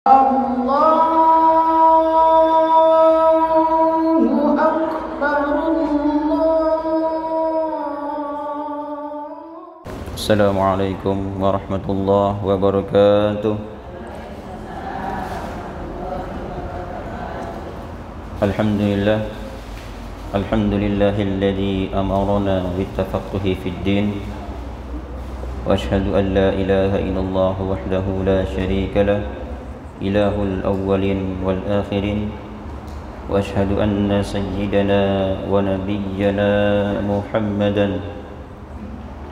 Allahu Akbar. Assalamualaikum warahmatullahi wabarakatuh. Alhamdulillah, alhamdulillahilladzi amarna bittafaqquhi fid din, wa ashhadu an la ilaha illallah wahdahu la syarika lah, ilahul awwalin wal akhirin, wa ashhadu anna sayyidana wa nabiyyana Muhammadan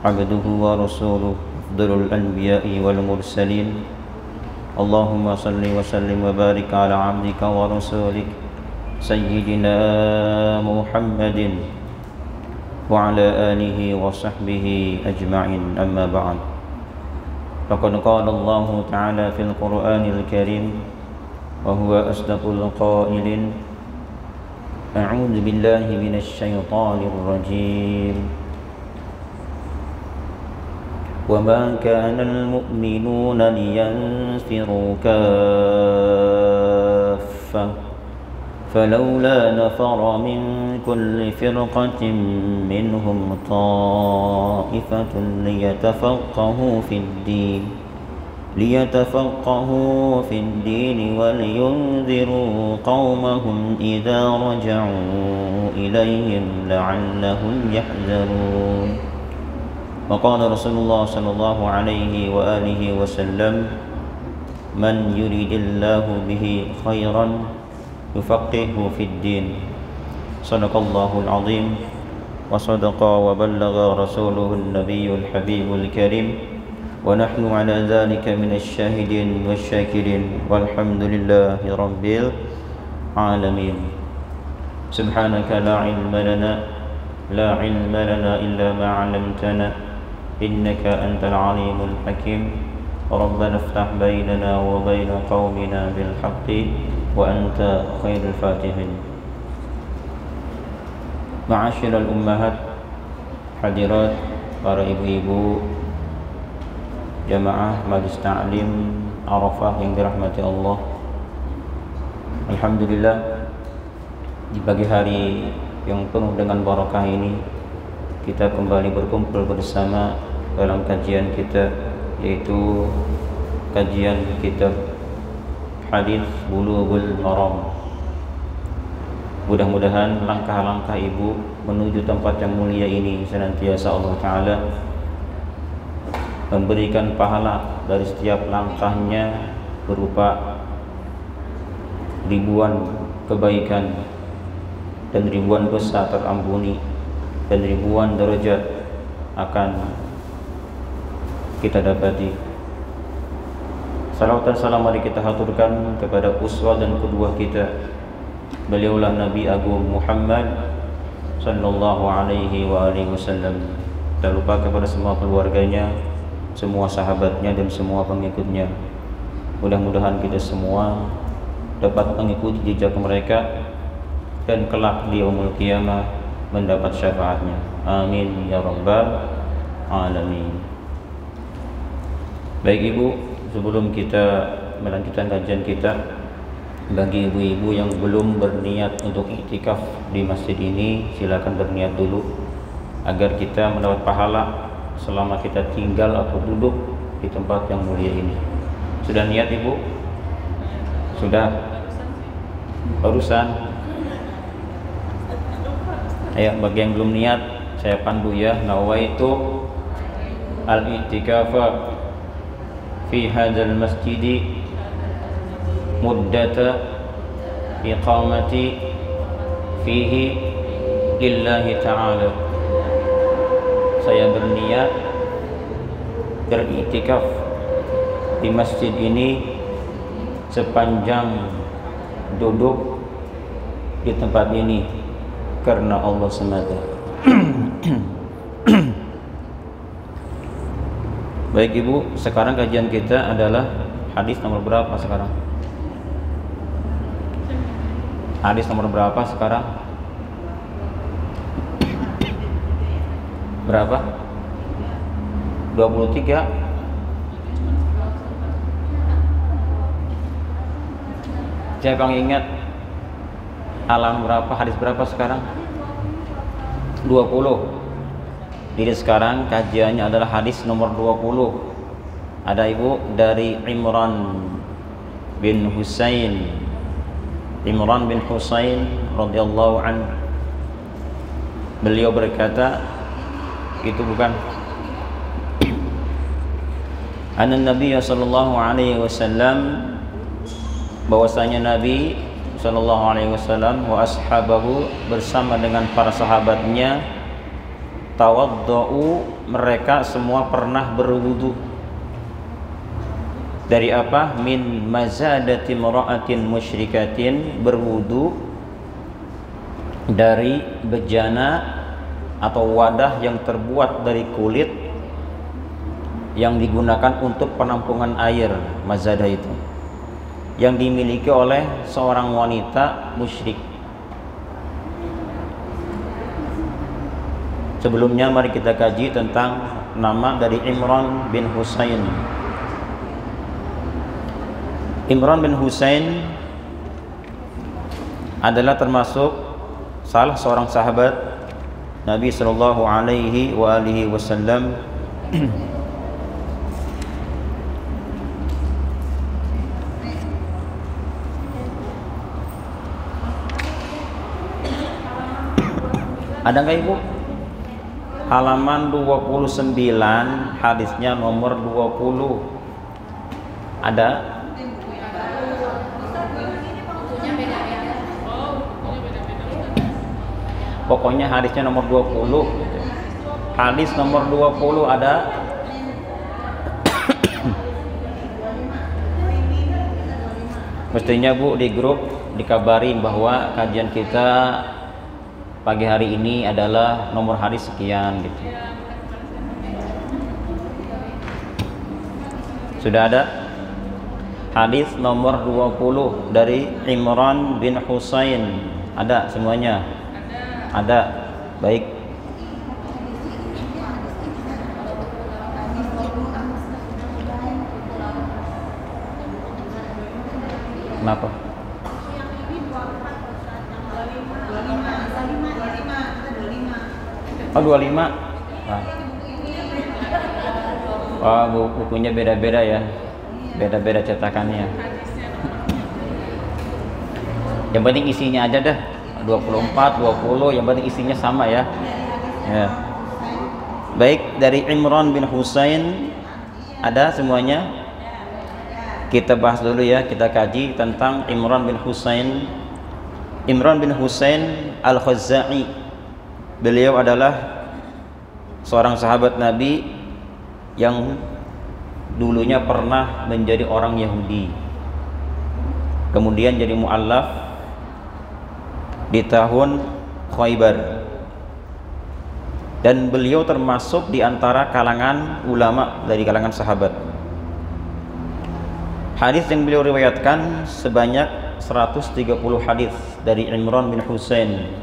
abduhu wa rasuluh, afdalul anbiya'i wal mursalin. Allahumma salli wa sallim wa barik ala abdika wa rasulik sayyidina Muhammadin wa ala alihi wa sahbihi ajma'in, amma ba'd. Faqad qala Allah ta'ala fil Qur'anil Karim wa huwa asdaqul qailin, a'udzu billahi minasy syaithanir rajim. وَمَا كَانَ الْمُؤْمِنُونَ لِيَنفِرُوا كَافَّةً فَلَوْلَا نَفَرَ مِنْ كُلِّ فِرْقَةٍ مِنْهُمْ طَائِفَةٌ لِيَتَفَقَّهُوا فِي الدِّينِ وَلِيُنذِرُوا قَوْمَهُمْ إِذَا رَجَعُوا إِلَيْهِمْ لَعَلَّهُمْ يَحْذَرُونَ. وقال رسول الله صلى الله عليه وآله وسلم من يريد الله به خيرا يفقهه في الدين. صدق الله العظيم وصدق وبلغ رسوله النبي الحبيب الكريم ونحن على ذلك من الشاهدين والشاكرين والحمد لله رب العالمين. سبحانك لا علم لنا إلا ما علمتنا إنك أنت العليم الحكيم. ربنا افتح بيننا وبين قومنا بالحق وأنت خير الفاتحين. Ma'asyiral ummahat, hadirat para ibu-ibu jamaah Majlis Ta'lim Arafah yang dirahmati Allah. Alhamdulillah, di pagi hari yang penuh dengan barakah ini kita kembali berkumpul bersama dalam kajian kita, yaitu kajian kitab Hadits Bulughul Maram. Mudah-mudahan langkah-langkah ibu menuju tempat yang mulia ini senantiasa Allah Ta'ala memberikan pahala dari setiap langkahnya berupa ribuan kebaikan dan ribuan dosa terampuni dan ribuan derajat akan kita dapati. Salawat dan salam mari kita haturkan kepada uswah dan qudwah kita, beliaulah Nabi Agung Muhammad sallallahu alaihi wa alihi wasallam. Tak lupa kepada semua keluarganya, semua sahabatnya dan semua pengikutnya. Mudah-mudahan kita semua dapat mengikuti jejak mereka dan kelak di yaumul qiyamah mendapat syafaatnya. Amin ya rabbal alamin. Baik ibu, sebelum kita melanjutkan kajian kita, bagi ibu-ibu yang belum berniat untuk iktikaf di masjid ini, silakan berniat dulu agar kita mendapat pahala selama kita tinggal atau duduk di tempat yang mulia ini. Sudah niat ibu? Sudah? Barusan? Ayo, bagi yang belum niat saya pandu ya. Nawaitu al-i'tikafa fi hadzal masjid muddata iqamati fihi lillahi ta'ala. Saya berniat beriktikaf di masjid ini sepanjang duduk di tempat ini karena Allah semata. Baik ibu, sekarang kajian kita adalah hadis nomor berapa sekarang? Hadis nomor berapa sekarang? Berapa? 23. Siapa yang ingat halaman berapa, hadis berapa sekarang? 20. Jadi sekarang kajiannya adalah hadis nomor 20. Ada ibu dari Imran bin Husain. Imran bin Husain radhiyallahu anhu. Beliau berkata, itu bukan. Anna Nabi sallallahu alaihi wasallam, bahwasanya Nabi sallallahu alaihi wasallam wa ashabahu, bersama dengan para sahabatnya, tawaddau, mereka semua pernah berwudu. Dari apa? Min mazadati mar'atin musyrikatin, berwudu dari bejana atau wadah yang terbuat dari kulit yang digunakan untuk penampungan air. Mazadah itu yang dimiliki oleh seorang wanita musyrik. Sebelumnya mari kita kaji tentang nama dari Imran bin Husain. Imran bin Husain adalah termasuk salah seorang sahabat Nabi sallallahu alaihi wasallam. Ada nggak ibu? Halaman 29, hadisnya nomor 20. Ada? Pokoknya hadisnya nomor 20. Hadis nomor 20 ada. Mestinya bu di grup dikabarin bahwa kajian kita pagi hari ini adalah nomor hadis sekian gitu. Sudah ada? Hadis nomor 20 dari Imran bin Husain. Ada semuanya? Ada. Baik. Kenapa? Oh 25. Nah. Oh bukunya beda-beda ya. Beda-beda cetakannya. Yang penting isinya aja dah. 24, 20, yang penting isinya sama ya. Ya. Baik, dari Imran bin Husain ada semuanya. Kita bahas dulu ya, kita kaji tentang Imran bin Husain. Imran bin Husain Al-Khuzai. Beliau adalah seorang sahabat Nabi yang dulunya pernah menjadi orang Yahudi, kemudian jadi mu'allaf di tahun Khaybar, dan beliau termasuk di antara kalangan ulama dari kalangan sahabat. Hadis yang beliau riwayatkan sebanyak 130 hadis dari Imran bin Husain.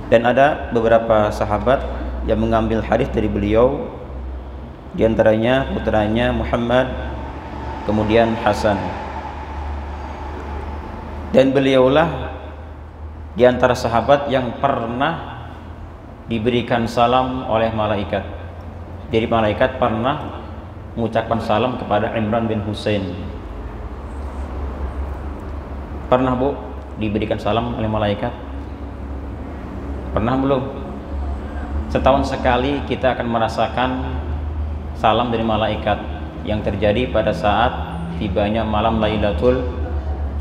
Dan ada beberapa sahabat yang mengambil hadis dari beliau, di antaranya putranya Muhammad, kemudian Hasan. Dan beliaulah di antara sahabat yang pernah diberikan salam oleh malaikat. Jadi malaikat pernah mengucapkan salam kepada Imran bin Husain. Pernah bu diberikan salam oleh malaikat? Pernah belum? Setahun sekali kita akan merasakan salam dari malaikat yang terjadi pada saat tibanya malam Lailatul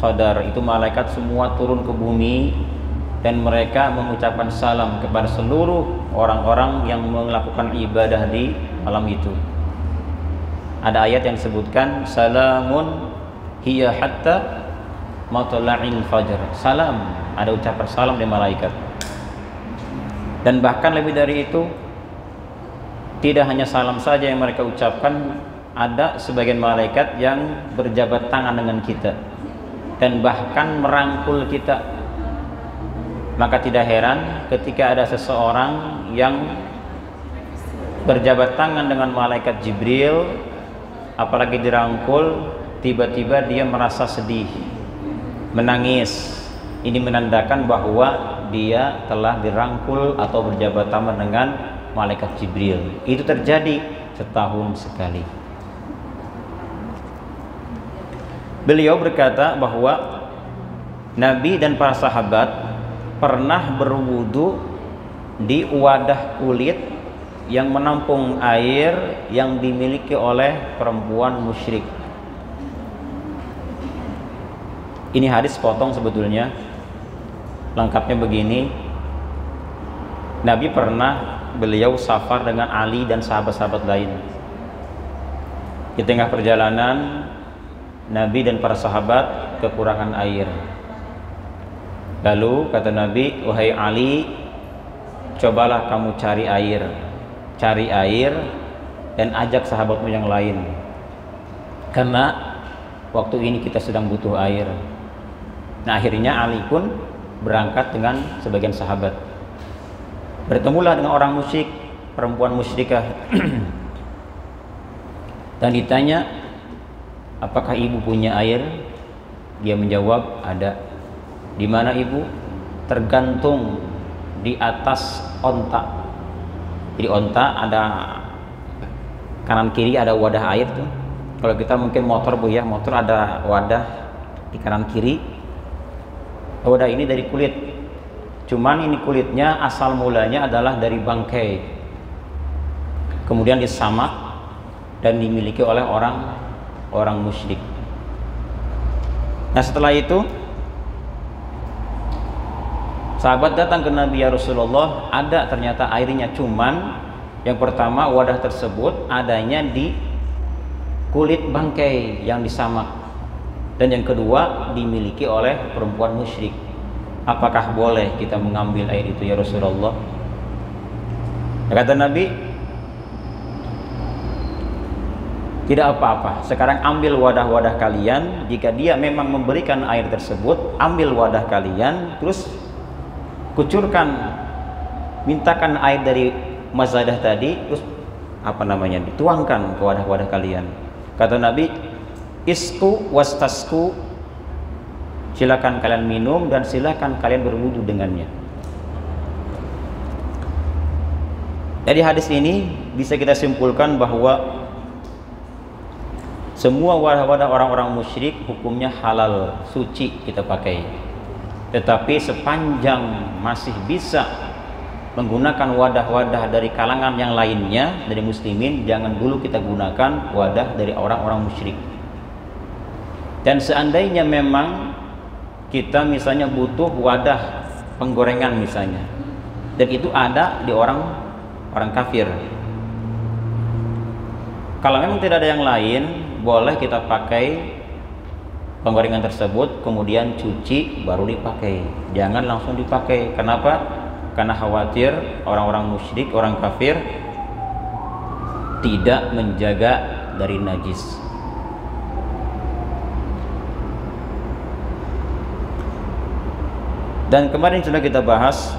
Qadar. Itu malaikat semua turun ke bumi dan mereka mengucapkan salam kepada seluruh orang-orang yang melakukan ibadah di malam itu. Ada ayat yang disebutkan salamun hiya hatta matla'il fajr. Salam, ada ucapan salam dari malaikat. Dan bahkan lebih dari itu, tidak hanya salam saja yang mereka ucapkan, ada sebagian malaikat yang berjabat tangan dengan kita dan bahkan merangkul kita. Maka tidak heran ketika ada seseorang yang berjabat tangan dengan malaikat Jibril, apalagi dirangkul, tiba-tiba dia merasa sedih, menangis. Ini menandakan bahwa dia telah dirangkul atau berjabat tangan dengan malaikat Jibril. Itu terjadi setahun sekali. Beliau berkata bahwa Nabi dan para sahabat pernah berwudu di wadah kulit yang menampung air yang dimiliki oleh perempuan musyrik. Ini hadis potong sebetulnya. Lengkapnya begini, Nabi pernah beliau safar dengan Ali dan sahabat-sahabat lain. Di tengah perjalanan, Nabi dan para sahabat kekurangan air. Lalu kata Nabi, wahai Ali, cobalah kamu cari air dan ajak sahabatmu yang lain, karena waktu ini kita sedang butuh air. Nah, akhirnya Ali pun berangkat dengan sebagian sahabat. Bertemulah dengan orang musyrik, perempuan musyrikah. Dan ditanya, apakah ibu punya air? Dia menjawab, ada. Di mana ibu? Tergantung di atas onta. Jadi onta ada kanan kiri, ada wadah air tuh. Kalau kita mungkin motor bu ya, motor ada wadah di kanan kiri. Wadah ini dari kulit, cuman ini kulitnya asal mulanya adalah dari bangkai, kemudian disamak dan dimiliki oleh orang musyrik. Nah, setelah itu sahabat datang ke Nabi, ya Rasulullah, ada ternyata airnya, cuman yang pertama wadah tersebut adanya di kulit bangkai yang disamak, dan yang kedua dimiliki oleh perempuan musyrik. Apakah boleh kita mengambil air itu ya Rasulullah? Kata Nabi, tidak apa-apa, sekarang ambil wadah-wadah kalian. Jika dia memang memberikan air tersebut, ambil wadah kalian, terus kucurkan, mintakan air dari mazadah tadi, terus dituangkan ke wadah-wadah kalian. Kata Nabi, isku wastasku, silakan kalian minum dan silakan kalian berwudu dengannya. Dari hadis ini bisa kita simpulkan bahwa semua wadah-wadah orang-orang musyrik hukumnya halal, suci kita pakai. Tetapi sepanjang masih bisa menggunakan wadah-wadah dari kalangan yang lainnya dari muslimin, jangan dulu kita gunakan wadah dari orang-orang musyrik. Dan seandainya memang kita misalnya butuh wadah penggorengan misalnya, dan itu ada di orang kafir, kalau memang tidak ada yang lain, boleh kita pakai penggorengan tersebut, kemudian cuci baru dipakai. Jangan langsung dipakai. Kenapa? Karena khawatir orang-orang musyrik, orang kafir tidak menjaga dari najis. Dan kemarin sudah kita bahas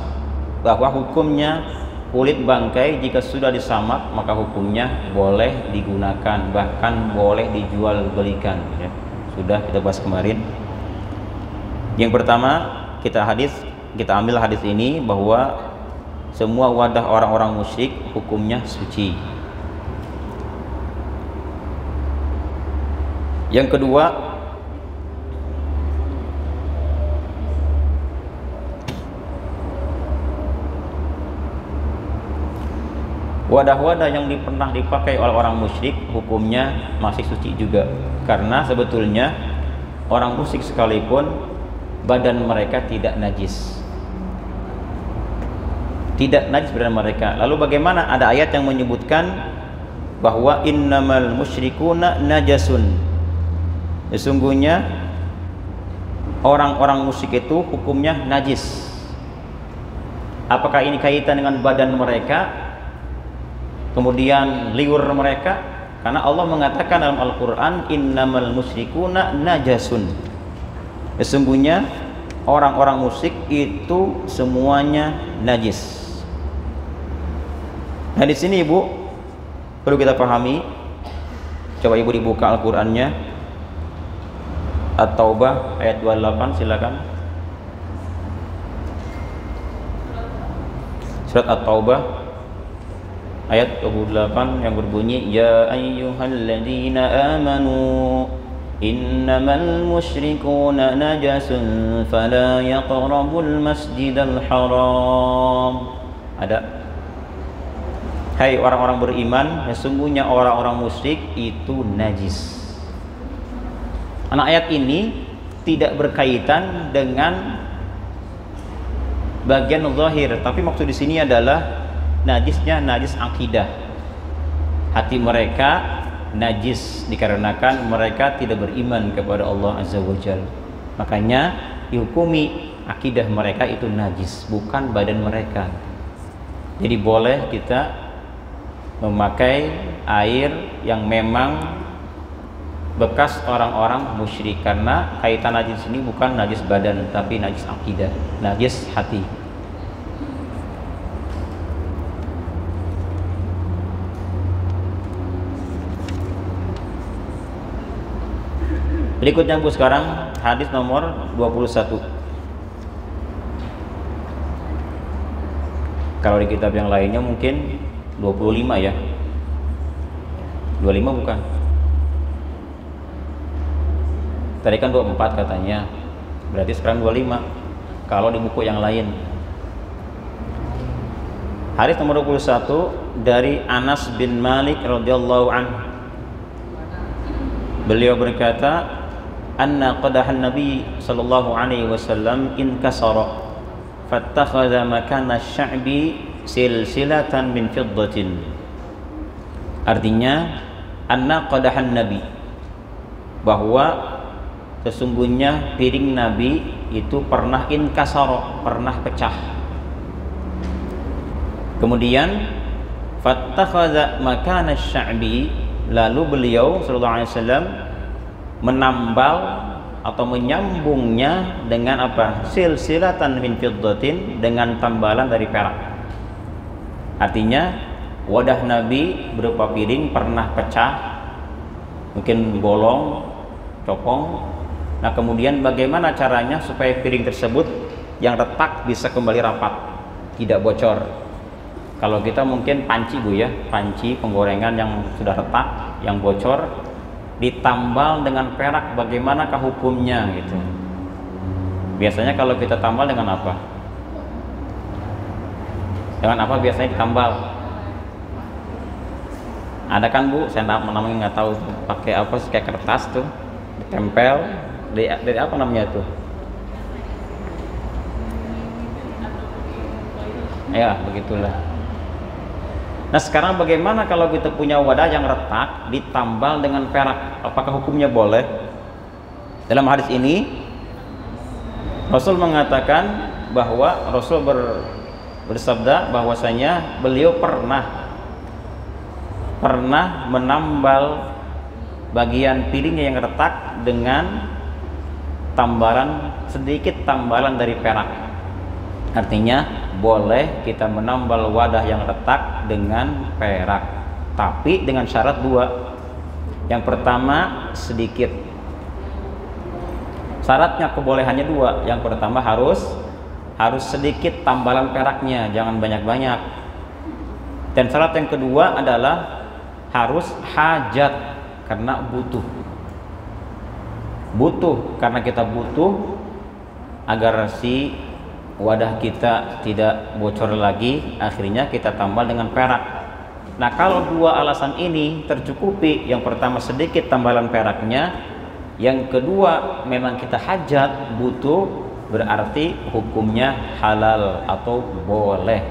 bahwa hukumnya kulit bangkai jika sudah disamak maka hukumnya boleh digunakan, bahkan boleh dijual belikan ya. Sudah kita bahas kemarin. Yang pertama kita ambil hadis ini bahwa semua wadah orang-orang musyrik hukumnya suci. Yang kedua, wadah-wadah yang pernah dipakai oleh orang musyrik hukumnya masih suci juga, karena sebetulnya orang musyrik sekalipun badan mereka tidak najis, badan mereka. Lalu bagaimana? Ada ayat yang menyebutkan bahwa innamal musyrikuna najasun, sesungguhnya orang-orang musyrik itu hukumnya najis. Apakah ini kaitan dengan badan mereka, kemudian liur mereka? Karena Allah mengatakan dalam Al-Quran, innamal musyrikuna najasun, sesungguhnya orang-orang musyrik itu semuanya najis. Nah, di sini Ibu perlu kita pahami. Coba Ibu dibuka Al-Qur'annya. At-Taubah ayat 28, silakan. Surat At-Taubah ayat 28 yang berbunyi, ya ayyuhalladzina amanu innamal musyrikuuna najasun fala yaqrabul masjidal haram. Ada, hai orang-orang beriman, sesungguhnya orang-orang musyrik itu najis. Ayat ini tidak berkaitan dengan bagian zahir, tapi maksud di sini adalah najisnya najis akidah. Hati mereka najis dikarenakan mereka tidak beriman kepada Allah Azza wa Jalla. Makanya dihukumi akidah mereka itu najis, bukan badan mereka. Jadi boleh kita memakai air yang memang bekas orang-orang musyrik, karena kaitan najis ini bukan najis badan tapi najis akidah, najis hati. Berikutnya Bu sekarang hadis nomor 21. Kalau di kitab yang lainnya mungkin 25 ya. 25 bukan? Tadi kan 24 katanya. Berarti sekarang 25 kalau di buku yang lain. Hadis nomor 21 dari Anas bin Malik radhiyallahu anhu. Beliau berkata, anna qadahan Nabi sallallahu alaihi wasallam inkasara fattakhadha makana asy-sya'bi silsilatan min fiddatin. Artinya anna qadahan Nabi, bahwa sesungguhnya piring Nabi itu pernah inkasara, pernah pecah. Kemudian fattakhadha makana asy-sya'bi, lalu beliau sallallahu alaihi wasallam menambal atau menyambungnya dengan apa? Silsilatan min fiddatin, dengan tambalan dari perak. Artinya wadah Nabi berupa piring pernah pecah, mungkin bolong, copong. Nah, kemudian bagaimana caranya supaya piring tersebut yang retak bisa kembali rapat, tidak bocor? Kalau kita mungkin panci Bu ya, panci penggorengan yang sudah retak, yang bocor, ditambal dengan perak, bagaimanakah hukumnya gitu? Biasanya kalau kita tambal dengan apa? Dengan apa biasanya ditambal? Ada kan Bu? Saya namanya nggak tahu. Pakai apa sih, kayak kertas tuh, ditempel dari apa namanya tuh? Ya begitulah. Nah, sekarang bagaimana kalau kita punya wadah yang retak ditambal dengan perak? Apakah hukumnya boleh? Dalam hadis ini Rasul mengatakan bahwa Rasul bersabda bahwasanya beliau pernah menambal bagian piringnya yang retak dengan sedikit tambalan dari perak. Artinya boleh kita menambal wadah yang retak dengan perak, tapi dengan syarat dua. Yang pertama sedikit. Syaratnya kebolehannya dua. Yang pertama harus sedikit tambalan peraknya, jangan banyak-banyak. Dan syarat yang kedua adalah harus hajat, karena butuh karena kita butuh agar si wadah kita tidak bocor lagi, akhirnya kita tambal dengan perak. Nah, kalau dua alasan ini tercukupi, yang pertama sedikit tambalan peraknya, yang kedua memang kita hajat, butuh, berarti hukumnya halal atau boleh.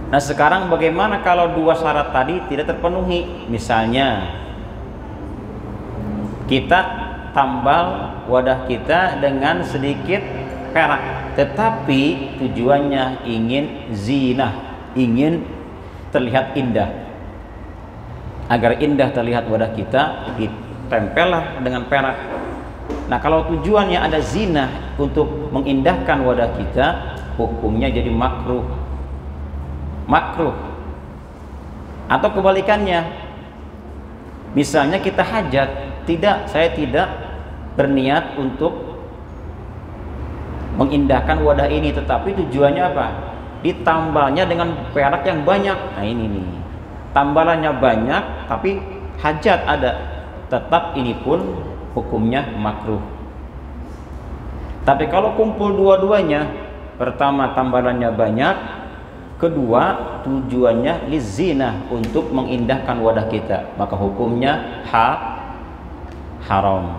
Nah, sekarang bagaimana kalau dua syarat tadi tidak terpenuhi? Misalnya kita tambal wadah kita dengan sedikit perak, tetapi tujuannya ingin zinah, ingin terlihat indah. Agar indah terlihat wadah kita, ditempellah dengan perak. Nah, kalau tujuannya ada zinah untuk mengindahkan wadah kita, hukumnya jadi makruh. Atau kebalikannya, misalnya kita hajat, tidak, saya tidak berniat untuk mengindahkan wadah ini, tetapi tujuannya apa? Ditambalnya dengan perak yang banyak. Nah ini nih, tambalannya banyak tapi hajat ada, tetap ini pun hukumnya makruh. Tapi kalau kumpul dua-duanya, pertama tambalannya banyak, kedua tujuannya lizina, untuk mengindahkan wadah kita, maka hukumnya haram.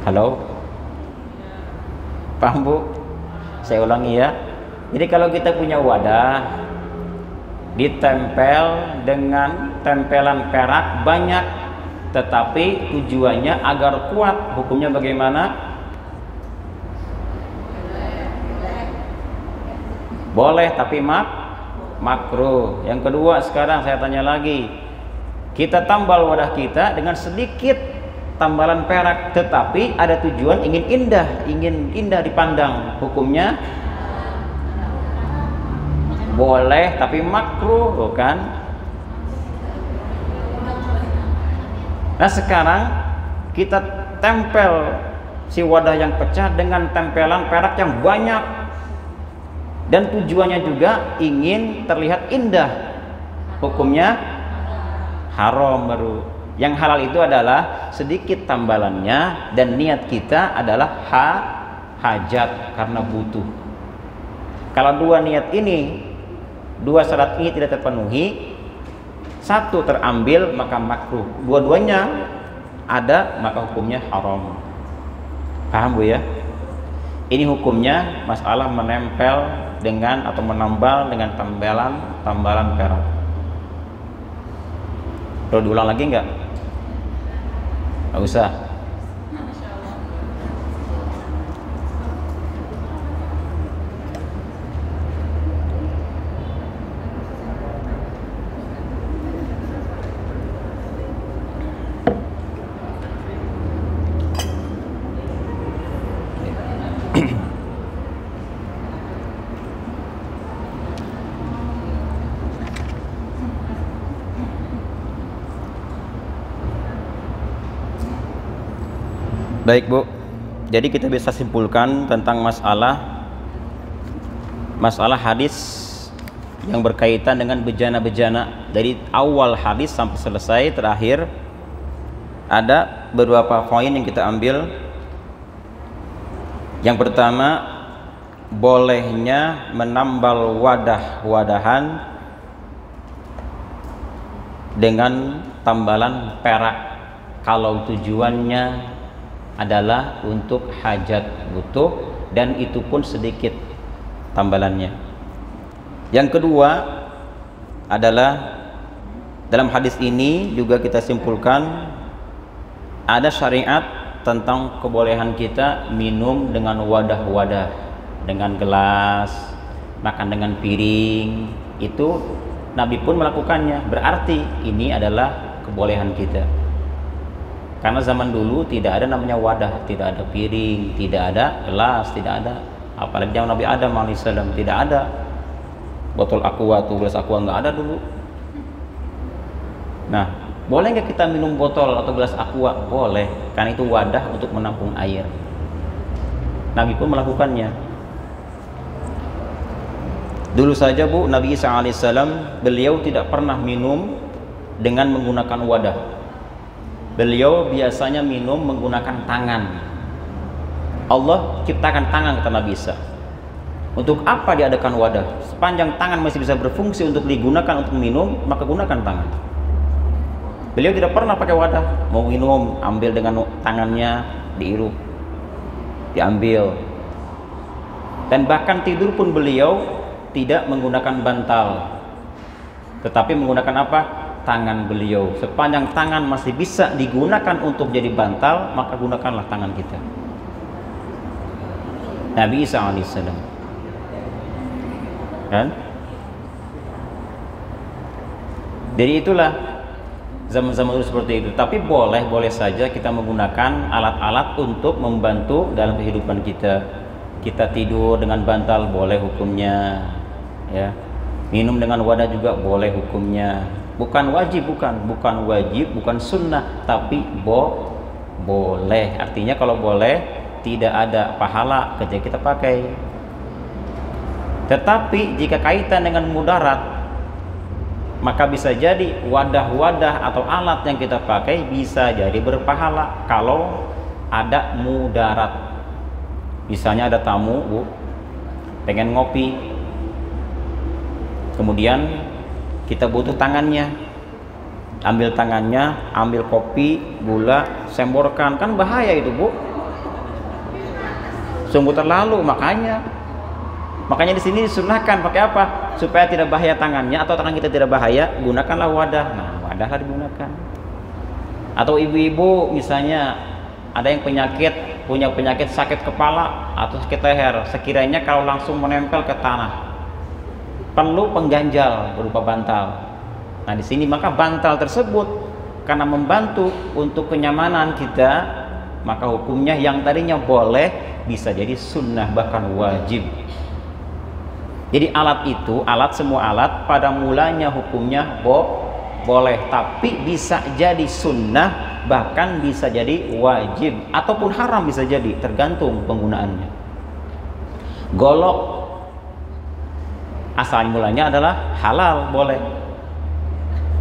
Halo? Paham Bu? Saya ulangi ya. Jadi kalau kita punya wadah ditempel dengan tempelan perak banyak, tetapi tujuannya agar kuat, hukumnya bagaimana? Boleh tapi makruh. Yang kedua, sekarang saya tanya lagi, kita tambal wadah kita dengan sedikit tambalan perak, tetapi ada tujuan ingin indah dipandang, hukumnya boleh tapi makruh, bukan? Nah sekarang kita tempel si wadah yang pecah dengan tempelan perak yang banyak, dan tujuannya juga ingin terlihat indah, hukumnya haram baru. Yang halal itu adalah sedikit tambalannya dan niat kita adalah hajat karena butuh. Kalau dua niat ini, dua syarat ini tidak terpenuhi, satu terambil maka makruh, dua-duanya ada maka hukumnya haram. Paham Bu ya? Ini hukumnya masalah menempel dengan atau menambal dengan tambalan perak. Perlu diulang lagi enggak? Nggak usah. Baik Bu, jadi kita bisa simpulkan tentang masalah hadis yang berkaitan dengan bejana-bejana. Dari awal hadis sampai selesai terakhir ada beberapa poin yang kita ambil. Yang pertama, bolehnya menambal wadah-wadahan dengan tambalan perak kalau tujuannya adalah untuk hajat butuh, dan itu pun sedikit tambalannya. Yang kedua adalah dalam hadis ini juga kita simpulkan ada syariat tentang kebolehan kita minum dengan wadah-wadah, dengan gelas, makan dengan piring. Itu Nabi pun melakukannya, berarti ini adalah kebolehan kita. Karena zaman dulu tidak ada namanya wadah, tidak ada piring, tidak ada gelas, tidak ada. Apalagi zaman Nabi Adam alaihissalam tidak ada botol aqua atau gelas aqua, nggak ada dulu. Nah, boleh nggak kita minum botol atau gelas aqua? Boleh, karena itu wadah untuk menampung air. Nabi pun melakukannya. Dulu saja Bu, Nabi Isa alaihissalam beliau tidak pernah minum dengan menggunakan wadah. Beliau biasanya minum menggunakan tangan. Allah ciptakan tangan, kata Nabi Isa. Untuk apa diadakan wadah? Sepanjang tangan masih bisa berfungsi untuk digunakan untuk minum, maka gunakan tangan. Beliau tidak pernah pakai wadah. Mau minum, ambil dengan tangannya, diirup, diambil. Dan bahkan tidur pun beliau tidak menggunakan bantal, tetapi menggunakan apa? Tangan beliau. Sepanjang tangan masih bisa digunakan untuk jadi bantal, maka gunakanlah tangan kita. Nabi Isa alaihissalam, kan? Jadi itulah zaman-zaman dulu seperti itu. Tapi boleh saja kita menggunakan alat-alat untuk membantu dalam kehidupan kita. Kita tidur dengan bantal boleh hukumnya, ya. Minum dengan wadah juga boleh hukumnya. bukan wajib, bukan wajib, bukan sunnah, tapi boleh. Artinya kalau boleh tidak ada pahala ketika kita pakai. Tetapi jika kaitan dengan mudarat, maka bisa jadi wadah-wadah atau alat yang kita pakai bisa jadi berpahala kalau ada mudarat. Misalnya ada tamu, Bu, pengen ngopi, kemudian kita butuh tangannya, ambil tangannya, ambil kopi, gula, semborkan, kan bahaya itu, Bu. Sungguh terlalu, makanya di sini disunahkan pakai apa? Supaya tidak bahaya tangannya atau tangan kita tidak bahaya, gunakanlah wadah. Nah, wadahlah digunakan. Atau ibu-ibu misalnya ada yang punya penyakit sakit kepala atau sakit leher, sekiranya kalau langsung menempel ke tanah perlu pengganjal berupa bantal. Nah, di sini maka bantal tersebut karena membantu untuk kenyamanan kita, maka hukumnya yang tadinya boleh bisa jadi sunnah, bahkan wajib. Jadi semua alat pada mulanya hukumnya boleh, tapi bisa jadi sunnah, bahkan bisa jadi wajib ataupun haram, bisa jadi, tergantung penggunaannya. Golok asal mulanya adalah halal, boleh.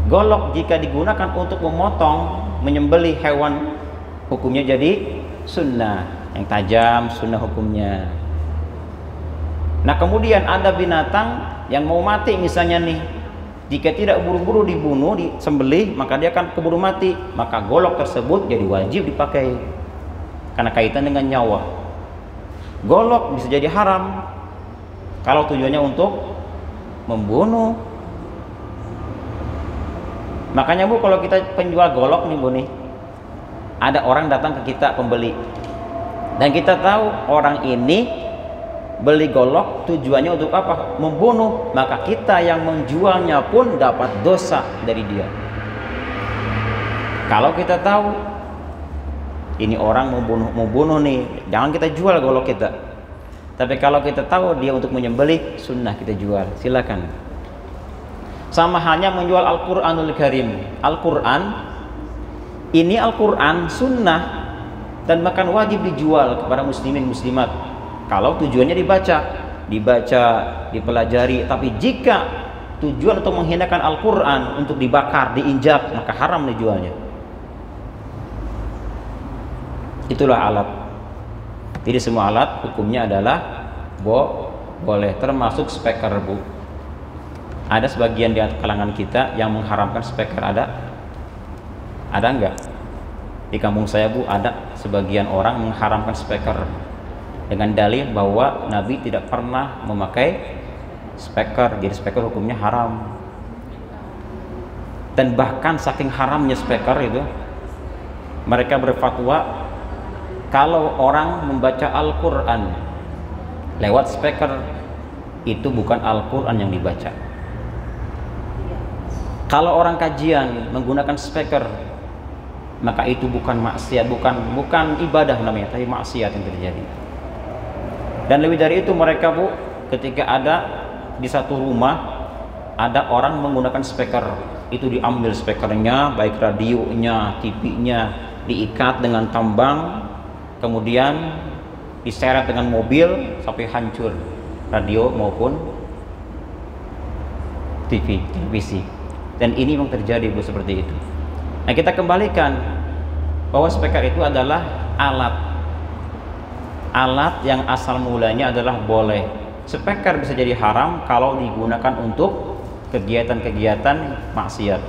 Golok jika digunakan untuk memotong, menyembelih hewan, hukumnya jadi sunnah, yang tajam, sunnah hukumnya. Nah, kemudian ada binatang yang mau mati misalnya nih, jika tidak buru-buru dibunuh, disembelih, maka dia akan keburu mati, maka golok tersebut jadi wajib dipakai karena kaitan dengan nyawa. Golok bisa jadi haram kalau tujuannya untuk membunuh. Makanya, Bu, kalau kita penjual golok nih, Bu, nih, ada orang datang ke kita, pembeli, dan kita tahu orang ini beli golok tujuannya untuk apa? Membunuh. Maka kita yang menjualnya pun dapat dosa dari dia. Kalau kita tahu ini orang mau bunuh nih, jangan kita jual golok kita. Tapi kalau kita tahu dia untuk menyembelih, sunnah kita jual, silakan. Sama halnya menjual Al-Quranul Karim. Al-Quran ini, Al-Quran sunnah dan bahkan wajib dijual kepada muslimin muslimat kalau tujuannya dibaca, dipelajari. Tapi jika tujuan untuk menghinakan Al-Quran, untuk dibakar, diinjak, maka haram dijualnya. Itulah alat. Jadi semua alat hukumnya adalah boleh, termasuk speaker, Bu. Ada sebagian di kalangan kita yang mengharamkan speaker, ada enggak? Di kampung saya, Bu, ada sebagian orang mengharamkan speaker dengan dalil bahwa Nabi tidak pernah memakai speaker, jadi speaker hukumnya haram. Dan bahkan saking haramnya speaker itu, mereka berfatwa kalau orang membaca Al-Quran lewat speaker, itu bukan Al-Quran yang dibaca. Kalau orang kajian menggunakan speaker, maka itu bukan maksiat, bukan ibadah namanya, tapi maksiat yang terjadi. Dan lebih dari itu, mereka, Bu, ketika ada di satu rumah ada orang menggunakan speaker, itu diambil speakernya, baik radionya, TV-nya, diikat dengan tambang, kemudian diseret dengan mobil sampai hancur radio maupun televisi. Dan ini memang terjadi, Bu, seperti itu. Nah, kita kembalikan bahwa speaker itu adalah alat yang asal mulanya adalah boleh. Speaker bisa jadi haram kalau digunakan untuk kegiatan-kegiatan maksiat.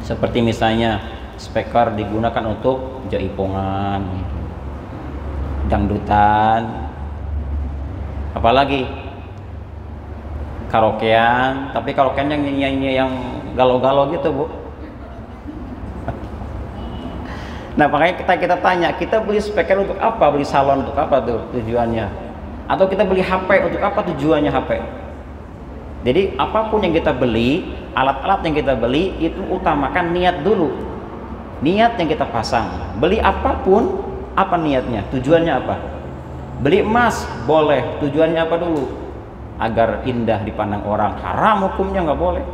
Seperti misalnya speaker digunakan untuk jaipongan, dangdutan, apalagi karaokean. Tapi karaokean yang nyanyi yang galau-galau gitu, Bu. Nah, makanya kita tanya, kita beli speaker untuk apa? Beli salon untuk apa tuh tujuannya? Atau kita beli HP untuk apa tujuannya HP? Jadi apapun yang kita beli, alat-alat yang kita beli, itu utamakan niat dulu. Niat yang kita pasang. Beli apapun, apa niatnya? Tujuannya apa? Beli emas boleh, tujuannya apa dulu? Agar indah dipandang orang. Haram hukumnya, nggak boleh.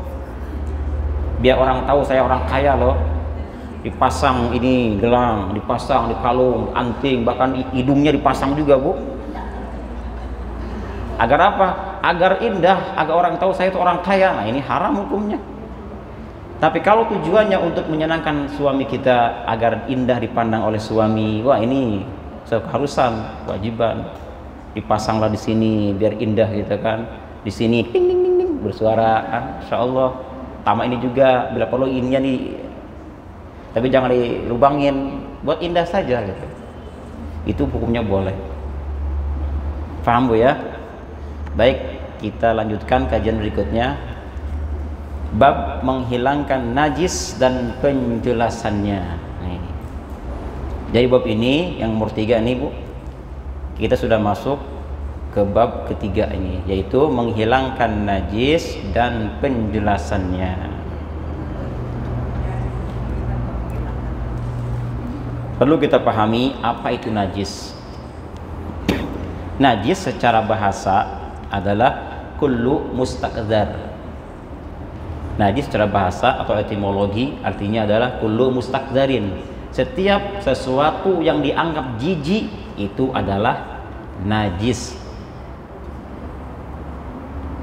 biar orang tahu saya orang kaya loh. Dipasang ini gelang, dipasang di kalung, anting, bahkan hidungnya dipasang juga, Bu. Agar apa? Agar indah, agar orang tahu saya itu orang kaya. Nah, ini haram hukumnya. Tapi kalau tujuannya untuk menyenangkan suami kita agar indah dipandang oleh suami, wah ini keharusan, kewajiban. Dipasanglah di sini biar indah gitu kan. Di sini ting ting ting ting bersuara kan, insyaallah. Tamak ini juga bila perlu ininya nih, tapi jangan dilubangin, buat indah saja gitu. Itu hukumnya boleh. Paham, Bu ya? Baik, kita lanjutkan kajian berikutnya. Bab menghilangkan najis dan penjelasannya. Nih. Jadi bab ini yang nomor 3 nih, Bu. Kita sudah masuk ke bab ketiga ini, yaitu menghilangkan najis dan penjelasannya. Perlu kita pahami apa itu najis. Najis secara bahasa adalah kullu mustaqdzar. Najis secara bahasa atau etimologi artinya adalah kullu mustaqdzarin. Setiap sesuatu yang dianggap jijik itu adalah najis.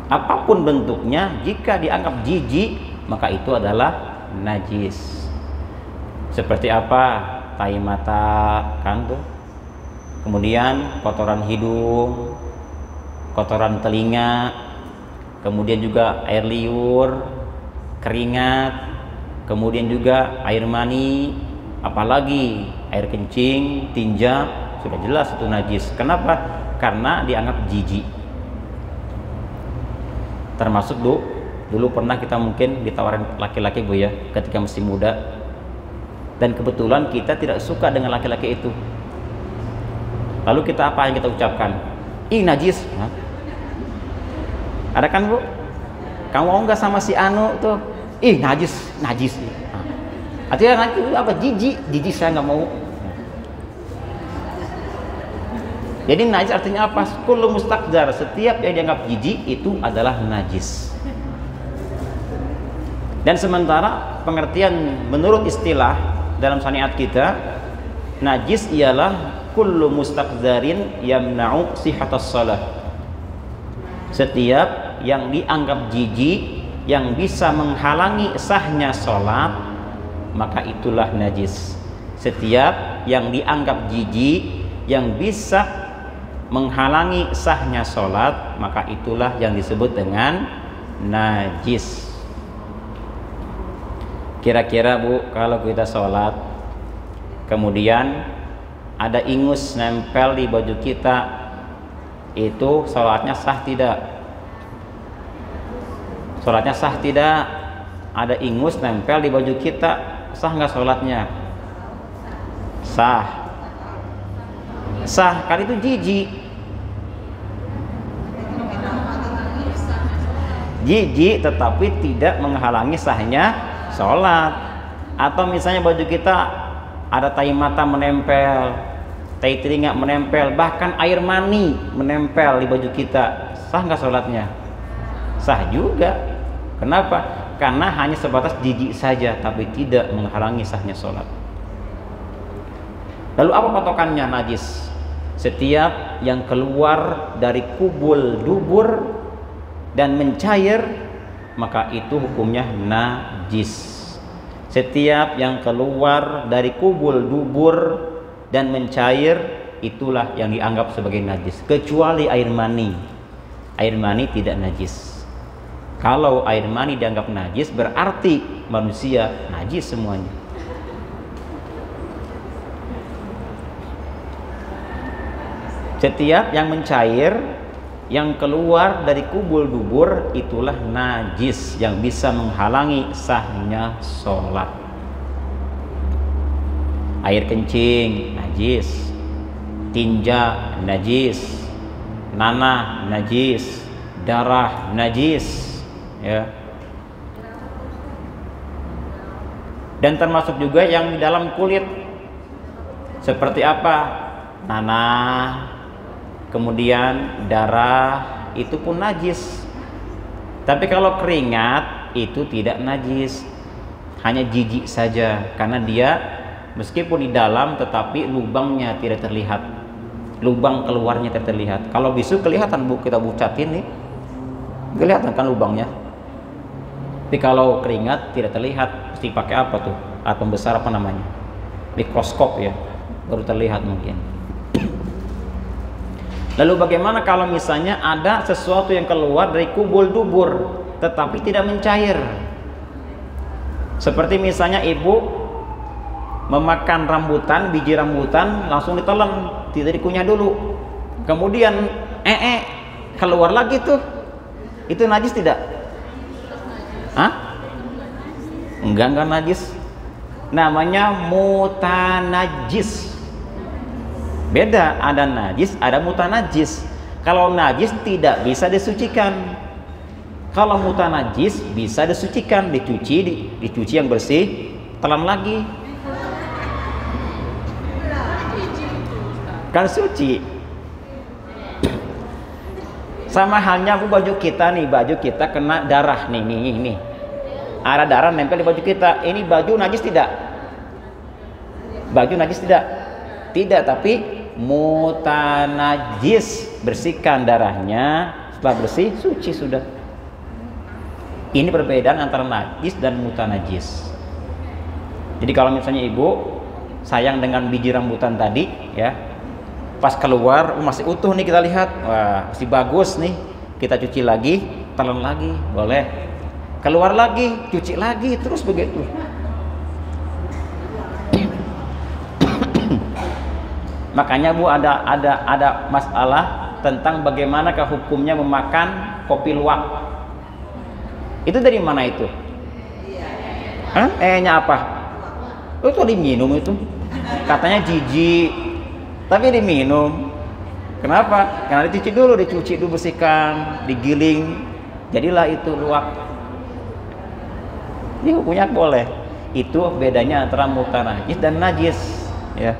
Apapun bentuknya, jika dianggap jijik maka itu adalah najis. Seperti apa? Tai mata kan tuh. Kemudian kotoran hidung, kotoran telinga, kemudian juga air liur, keringat, kemudian juga air mani, apalagi air kencing, tinja, sudah jelas itu najis. Kenapa? Karena dianggap jijik. Termasuk dulu pernah kita mungkin ditawarin laki-laki, Bu ya, ketika masih muda, dan kebetulan kita tidak suka dengan laki-laki itu. Lalu kita apa yang kita ucapkan? Ih, najis. Hah? Ada kan, Bu? Kamu mau nggak sama si Anu tuh? Ih, najis. Nah. Artinya najis itu apa? Jijik saya nggak mau. Jadi najis artinya apa? Kullu mustaqdzar, setiap yang dianggap jijik itu adalah najis. Dan sementara pengertian menurut istilah dalam syariat kita, najis ialah kullu mustaqdzarin yamna'u sihhatas shalah. Setiap yang dianggap jijik yang bisa menghalangi sahnya salat, maka itulah najis. Setiap yang dianggap jijik yang bisa menghalangi sahnya salat, maka itulah yang disebut dengan najis. Kira-kira, Bu, kalau kita sholat kemudian ada ingus nempel di baju kita, itu sholatnya sah tidak? Sholatnya sah tidak? Ada ingus nempel di baju kita, sah nggak sholatnya? Sah. Sah, kan itu jijik. Jijik tetapi tidak menghalangi sahnya sholat. Atau misalnya baju kita ada tai mata menempel, tai telinga menempel, bahkan air mani menempel di baju kita, sah nggak sholatnya? Sah juga. Kenapa? Karena hanya sebatas jijik saja, tapi tidak menghalangi sahnya sholat. Lalu apa patokannya najis? Setiap yang keluar dari kubul dubur dan mencair, maka itu hukumnya najis. Setiap yang keluar dari kubul dubur dan mencair, itulah yang dianggap sebagai najis, kecuali air mani. Air mani tidak najis. Kalau air mani dianggap najis, berarti manusia najis semuanya. Setiap yang mencair, yang keluar dari kubul dubur, itulah najis yang bisa menghalangi sahnya sholat. Air kencing najis, tinja najis, nanah najis, darah najis, ya. Dan termasuk juga yang di dalam kulit, seperti apa? Nanah, kemudian darah, itu pun najis. Tapi kalau keringat itu tidak najis. hanya jijik saja karena dia meskipun di dalam tetapi lubangnya tidak terlihat, lubang keluarnya tidak terlihat. Kalau bisu kelihatan Bu, kita bucatin nih kelihatan kan lubangnya, tapi kalau keringat tidak terlihat. Mesti pakai apa tuh, alat pembesar apa namanya, mikroskop ya, baru terlihat mungkin. Lalu bagaimana kalau misalnya ada sesuatu yang keluar dari kubul dubur tetapi tidak mencair? Seperti misalnya ibu memakan rambutan, biji rambutan langsung ditelan, tidak dikunyah dulu, kemudian keluar lagi tuh, itu najis tidak? Hah? Enggak najis, namanya mutanajis. Beda, ada najis, ada mutanajis. Kalau najis tidak bisa disucikan, kalau mutanajis bisa disucikan, dicuci yang bersih, telan lagi, kan suci. Sama halnya Bu, baju kita nih, baju kita kena darah nih, ada darah nempel di baju kita, ini baju najis tidak? Baju najis tidak? Tidak, tapi mutanajis, bersihkan darahnya, setelah bersih suci sudah. Ini perbedaan antara najis dan mutanajis. Jadi kalau misalnya ibu sayang dengan biji rambutan tadi ya, pas keluar masih utuh nih, kita lihat, wah masih bagus nih, kita cuci lagi, telan lagi, boleh. Keluar lagi, cuci lagi, terus begitu. Makanya Bu, ada masalah tentang bagaimanakah hukumnya memakan kopi luwak. Itu dari mana itu? Hah? Nya apa? Itu diminum itu. Katanya jijik, tapi diminum. Kenapa? Karena dicuci dulu, bersihkan, digiling, jadilah itu luwak. Ini hukumnya boleh. Itu bedanya antara mutanajis dan najis, ya.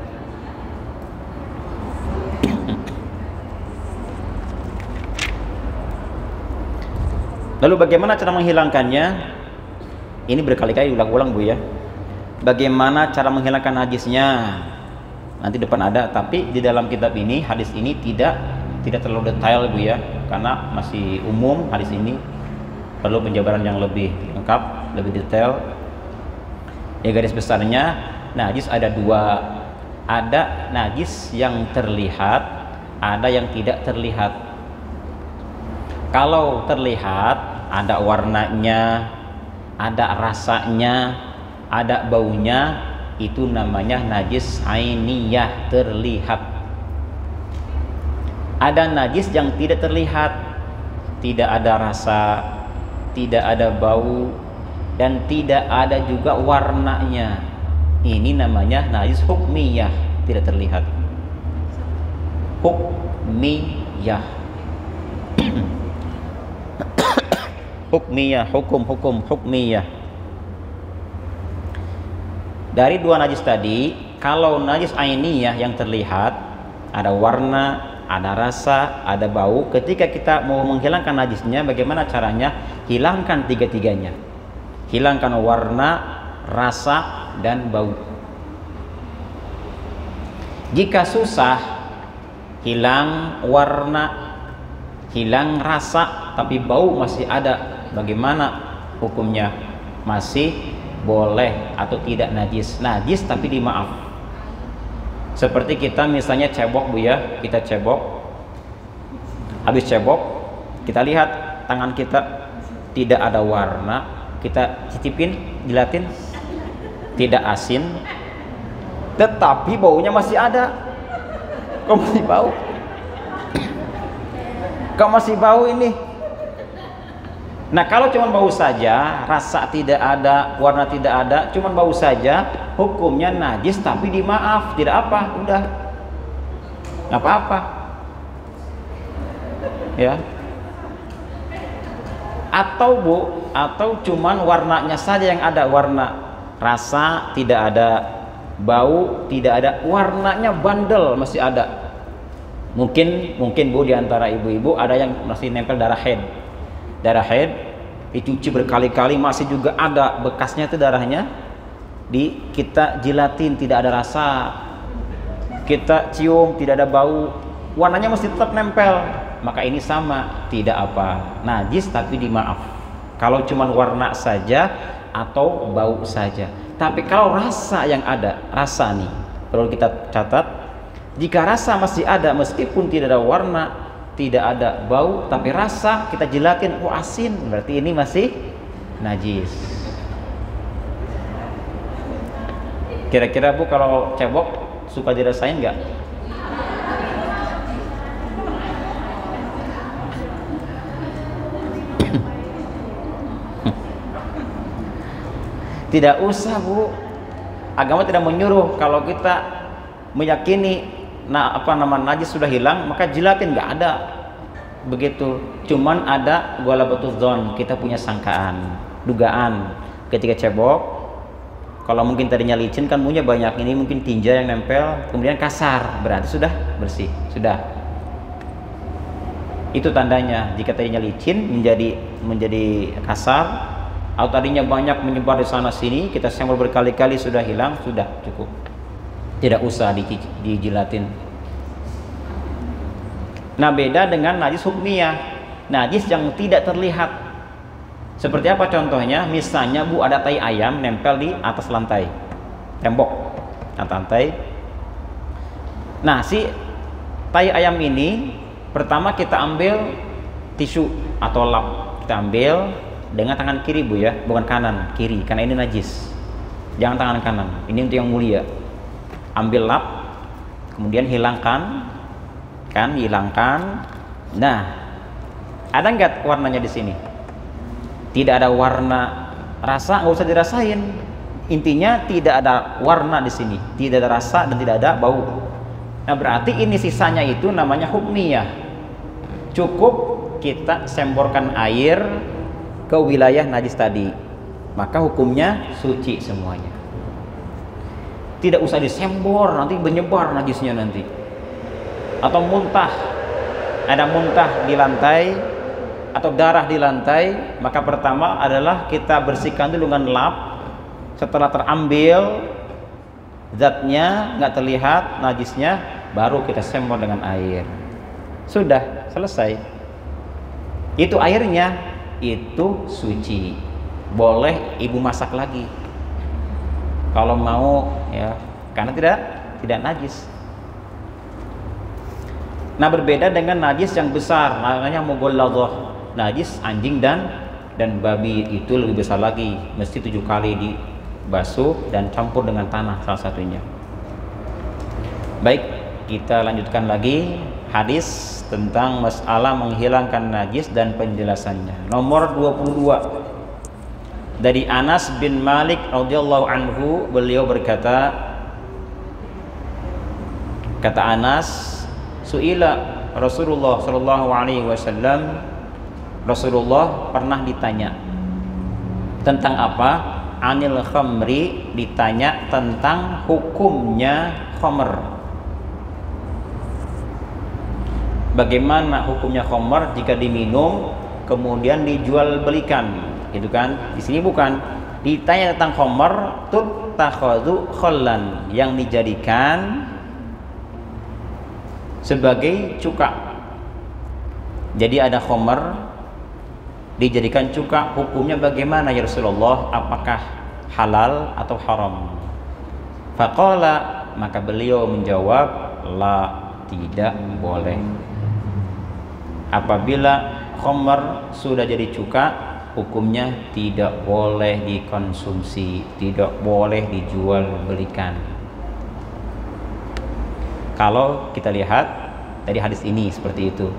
Lalu bagaimana cara menghilangkannya? Ini berkali-kali diulang-ulang Bu ya. Bagaimana cara menghilangkan najisnya? Nanti depan ada, tapi di dalam kitab ini, hadis ini tidak terlalu detail Bu ya, karena masih umum hadis ini, perlu penjabaran yang lebih lengkap, lebih detail. Ya garis besarnya, najis ada dua. Ada najis yang terlihat, ada yang tidak terlihat. Kalau terlihat, ada warnanya, ada rasanya, ada baunya, itu namanya najis ainiyah, terlihat. Ada najis yang tidak terlihat, tidak ada rasa, tidak ada bau, dan tidak ada juga warnanya. Ini namanya najis hukmiyah, tidak terlihat. Hukmiyah. Hukmiyah, hukum hukmiyah. Dari dua najis tadi, kalau najis ainiyah yang terlihat, ada warna, ada rasa, ada bau. Ketika kita mau menghilangkan najisnya, bagaimana caranya? Hilangkan tiga-tiganya. Hilangkan warna, rasa, dan bau. Jika susah, hilang warna, hilang rasa, tapi bau masih ada, bagaimana hukumnya? Masih boleh atau tidak najis? Najis tapi dimaaf. Seperti kita misalnya cebok Bu ya, kita cebok, habis cebok kita lihat tangan kita tidak ada warna, kita cicipin, jilatin, tidak asin, tetapi baunya masih ada. Kok masih bau? Kok masih bau ini? Nah kalau cuma bau saja, rasa tidak ada, warna tidak ada, cuma bau saja, hukumnya najis tapi dimaaf, tidak apa, udah nggak apa-apa ya. Atau Bu, atau cuman warnanya saja yang ada, warna, rasa tidak ada, bau tidak ada, warnanya bandel masih ada. Mungkin Bu, diantara ibu-ibu ada yang masih nempel darah haid. Darah haid dicuci berkali-kali masih juga ada bekasnya itu darahnya, kita jilatin tidak ada rasa, kita cium tidak ada bau, warnanya masih tetap nempel, maka ini sama, tidak apa, najis tapi dimaaf kalau cuma warna saja atau bau saja. Tapi kalau rasa yang ada, rasa nih perlu kita catat, jika rasa masih ada meskipun tidak ada warna, tidak ada bau, tapi rasa kita jilatin, oh asin, berarti ini masih najis. Kira-kira Bu kalau cebok suka dirasain nggak? Tidak usah Bu, agama tidak menyuruh. Kalau kita meyakini najis sudah hilang, maka jilatin, nggak ada begitu. Cuman ada ghalabatul dzon, kita punya sangkaan, dugaan ketika cebok. Kalau mungkin tadinya licin kan punya banyak, ini mungkin tinja yang nempel, kemudian kasar, berarti sudah bersih, sudah. Itu tandanya. Jika tadinya licin menjadi kasar, atau tadinya banyak menyebar di sana sini, kita semprot berkali-kali sudah hilang, sudah cukup. Tidak usah dijilatin. Nah, beda dengan najis hukmiyah, najis yang tidak terlihat. Seperti apa contohnya? Misalnya Bu, ada tai ayam nempel di atas lantai, tembok atas lantai. Nah, si tai ayam ini pertama kita ambil tisu atau lap, kita ambil dengan tangan kiri Bu ya, bukan kanan, kiri, karena ini najis. Jangan tangan kanan, ini untuk yang mulia. Ambil lap, kemudian hilangkan, hilangkan. Nah, ada nggak warnanya di sini? Tidak ada warna, rasa nggak usah dirasain. Intinya tidak ada warna di sini, tidak ada rasa dan tidak ada bau. Nah, berarti ini sisanya itu namanya hukmiyah. Cukup kita semprotkan air ke wilayah najis tadi, maka hukumnya suci semuanya. Tidak usah disembor, nanti menyebar najisnya nanti. Atau muntah, ada muntah di lantai atau darah di lantai, maka pertama adalah kita bersihkan dulu dengan lap. Setelah terambil zatnya, nggak terlihat najisnya, baru kita semprot dengan air. Sudah selesai. Itu airnya itu suci, boleh ibu masak lagi kalau mau ya, karena tidak najis. Nah, berbeda dengan najis yang besar, namanya mughalladhah, najis anjing dan babi, itu lebih besar lagi, mesti 7 kali dibasuh dan campur dengan tanah salah satunya. Baik, kita lanjutkan lagi hadis tentang masalah menghilangkan najis dan penjelasannya. Nomor 22 dari Anas bin Malik radhiyallahu anhu, beliau berkata, kata Anas, suila Rasulullah sallallahu alaihi wasallam, Rasulullah pernah ditanya tentang apa? Anil khamri, ditanya tentang hukumnya khamr. Bagaimana hukumnya khamr jika diminum kemudian dijual belikan, gitu kan? Di sini bukan ditanya tentang khamr tuttakhadhu khallan, yang dijadikan sebagai cuka. Jadi ada khamr dijadikan cuka, hukumnya bagaimana ya Rasulullah? Apakah halal atau haram? Faqala, maka beliau menjawab, la, tidak boleh. Apabila khamr sudah jadi cuka, hukumnya tidak boleh dikonsumsi, tidak boleh dijual belikan. Kalau kita lihat dari hadis ini seperti itu.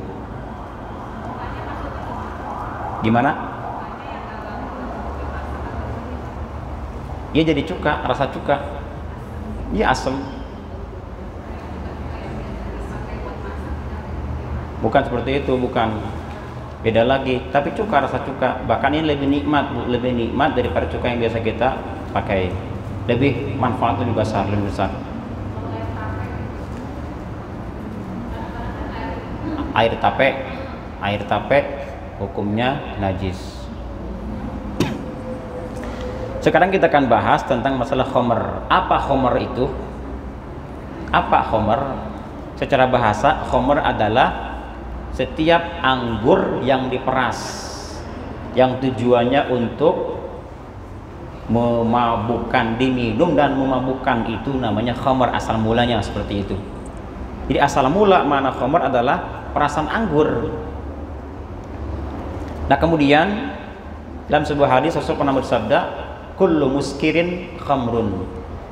Gimana? Dia jadi cuka, rasa cuka, dia asam. Bukan seperti itu, bukan, beda lagi. Tapi cuka, rasa cuka, bahkan ini lebih nikmat daripada cuka yang biasa kita pakai. Lebih manfaat, lebih besar. Air tape hukumnya najis. Sekarang kita akan bahas tentang masalah khamr. Apa khamr itu? Apa khamr? Secara bahasa, khamr adalah setiap anggur yang diperas, yang tujuannya untuk memabukkan, diminum dan memabukkan, itu namanya khamr. Asal mulanya seperti itu. Jadi asal mula mana khamr adalah perasan anggur. Nah kemudian dalam sebuah hadis Rasul pernah bersabda, kullu muskirin khamrun.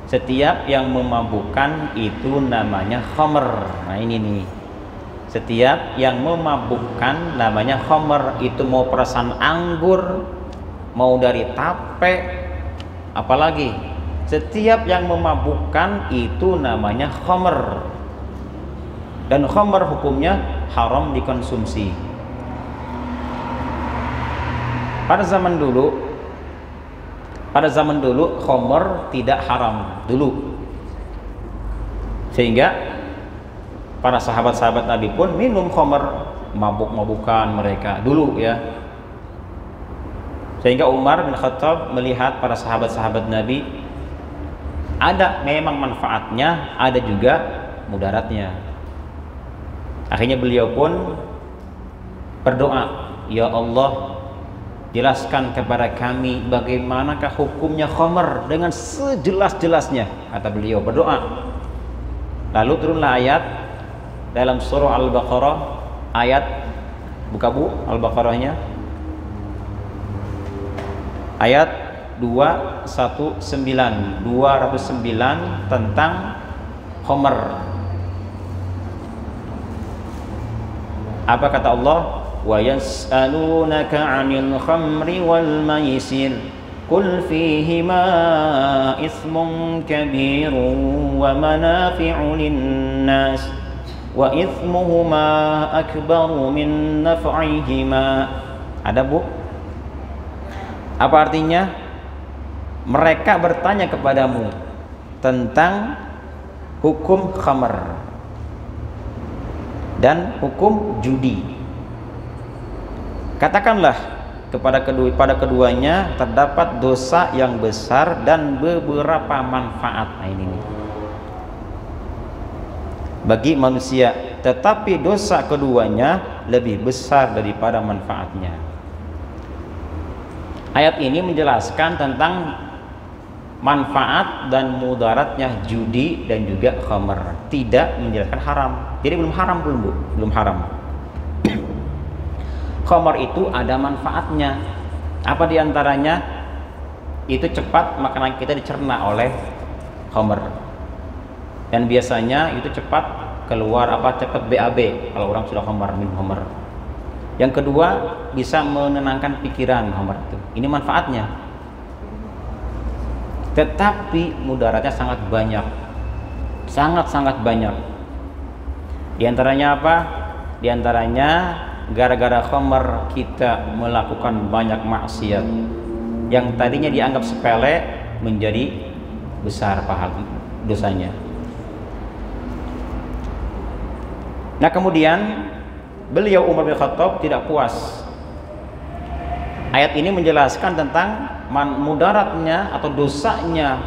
Setiap yang memabukkan itu namanya khamr. Nah ini nih, setiap yang memabukkan namanya khamr. Itu mau perasan anggur, mau dari tape, apalagi setiap yang memabukkan itu namanya khamr. Dan khamr hukumnya haram dikonsumsi. Pada zaman dulu khamr tidak haram dulu, sehingga para sahabat-sahabat Nabi pun minum khamr, mabuk-mabukan mereka dulu ya. Sehingga Umar bin Khattab melihat para sahabat-sahabat Nabi ada memang manfaatnya, ada juga mudaratnya. Akhirnya beliau pun berdoa, ya Allah, jelaskan kepada kami bagaimanakah hukumnya khamr dengan sejelas-jelasnya, kata beliau berdoa. Lalu turunlah ayat dalam surah Al-Baqarah, ayat, buka Bu Al-Baqarahnya, ayat 219 tentang khamr. Apa kata Allah? Wa yas'alunaka 'anil khamri wal maisir qul fihima itsmun kabirun wa manafi'u lin-nas wa itsmuhuma akbaru min naf'ihima. Ada Bu? Apa artinya? Mereka bertanya kepadamu tentang hukum khamr dan hukum judi. Katakanlah pada keduanya terdapat dosa yang besar dan beberapa manfaat. Nah, ini nih, bagi manusia, tetapi dosa keduanya lebih besar daripada manfaatnya. Ayat ini menjelaskan tentang manfaat dan mudaratnya judi dan juga khamr. Tidak menjelaskan haram. Jadi belum haram, Bu? Belum haram. Khamr itu ada manfaatnya. Apa diantaranya? Itu cepat makanan kita dicerna oleh khamr. Dan biasanya itu cepat keluar cepat BAB kalau orang sudah minum khamr. Yang kedua, bisa menenangkan pikiran khamr itu. Ini manfaatnya. Tetapi mudaratnya sangat banyak. Sangat-sangat banyak. Di antaranya apa? Di antaranya gara-gara khamr kita melakukan banyak maksiat yang tadinya dianggap sepele menjadi besar pahala dosanya. Nah kemudian beliau Umar bin Khattab tidak puas. Ayat ini menjelaskan tentang mudaratnya atau dosanya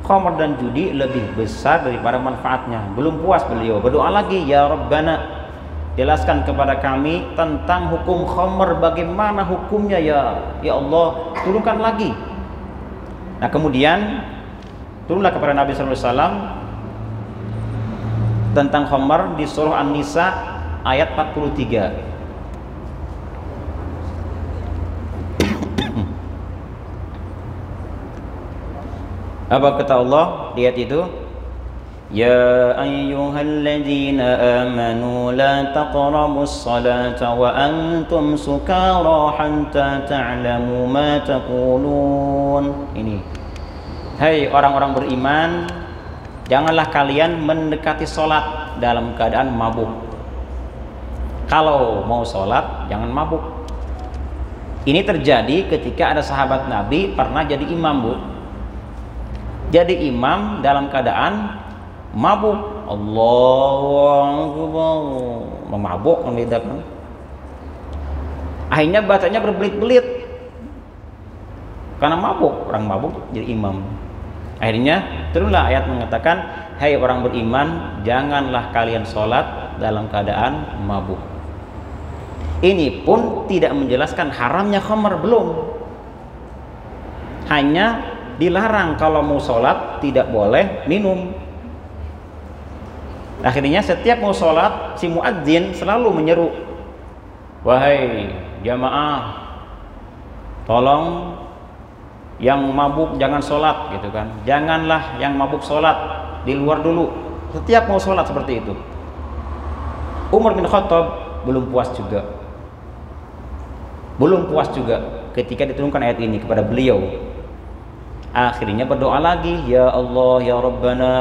khamr dan judi lebih besar daripada manfaatnya. Belum puas beliau, berdoa lagi, ya Rabbana, jelaskan kepada kami tentang hukum khamr, bagaimana hukumnya ya Allah, turunkan lagi. Nah kemudian turunlah kepada Nabi SAW tentang khamr di surah An-Nisa ayat 43. Apa kata Allah di ayat itu? Ya ayyuhalladzina amanu la taqrabus salata wa antum sukara hatta ta'lamu ma taqulun. Ini, hai orang-orang beriman, janganlah kalian mendekati sholat dalam keadaan mabuk. Kalau mau sholat jangan mabuk. Ini terjadi ketika ada sahabat Nabi pernah jadi imam, Bu. Jadi imam dalam keadaan mabuk. Allahu Akbar, memabuk kan beda kan. Akhirnya bacanya berbelit-belit. karena mabuk, orang mabuk jadi imam. Akhirnya turunlah ayat mengatakan, hai orang beriman, janganlah kalian sholat dalam keadaan mabuk. Ini pun tidak menjelaskan haramnya khamar, belum. Hanya dilarang kalau mau sholat tidak boleh minum. Akhirnya setiap mau sholat si muadzin selalu menyeru, wahai jamaah, tolong yang mabuk jangan sholat, gitu kan. Janganlah yang mabuk sholat, di luar dulu. Setiap mau sholat seperti itu. Umar bin Khattab belum puas juga ketika diturunkan ayat ini kepada beliau. Akhirnya berdoa lagi, ya Allah ya Rabbana,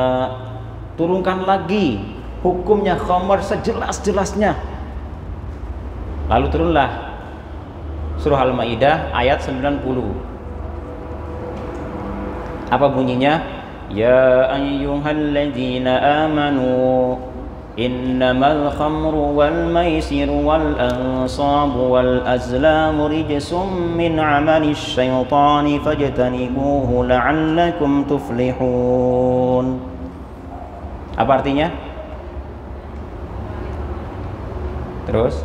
turunkan lagi hukumnya khamar sejelas-jelasnya. Lalu turunlah surah Al-Maidah ayat 90. Apa bunyinya? Ya ayyuhalladzina amanu innamal khamru wal maisiru wal ansabu wal azlamu rijsum min amali syaitani fajtanibuhu la'allakum tuflihun. Apa artinya? Terus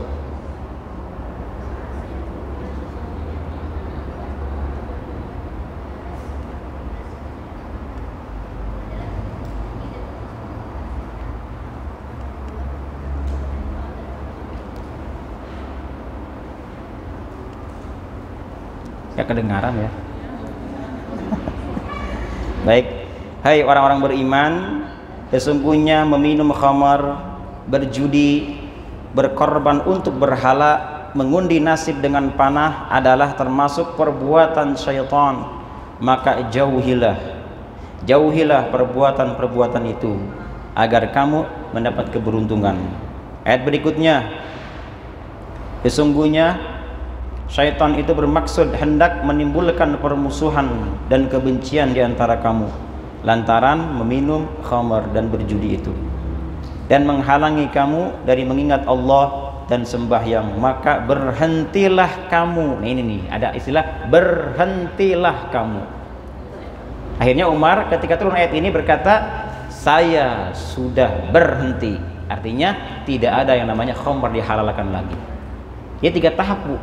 ya kedengaran ya. Baik, hai orang-orang beriman, sesungguhnya meminum khamar, berjudi, berkorban untuk berhala, mengundi nasib dengan panah adalah termasuk perbuatan syaitan. Maka jauhilah perbuatan-perbuatan itu agar kamu mendapat keberuntungan. Ayat berikutnya, sesungguhnya syaitan itu bermaksud hendak menimbulkan permusuhan dan kebencian di antara kamu lantaran meminum khamar dan berjudi itu, dan menghalangi kamu dari mengingat Allah dan sembahyang. Maka berhentilah kamu. Nah, ini nih ada istilah berhentilah kamu. Akhirnya Umar ketika turun ayat ini berkata, saya sudah berhenti. Artinya tidak ada yang namanya khamar dihalalkan lagi. Ya 3 tahap, Bu.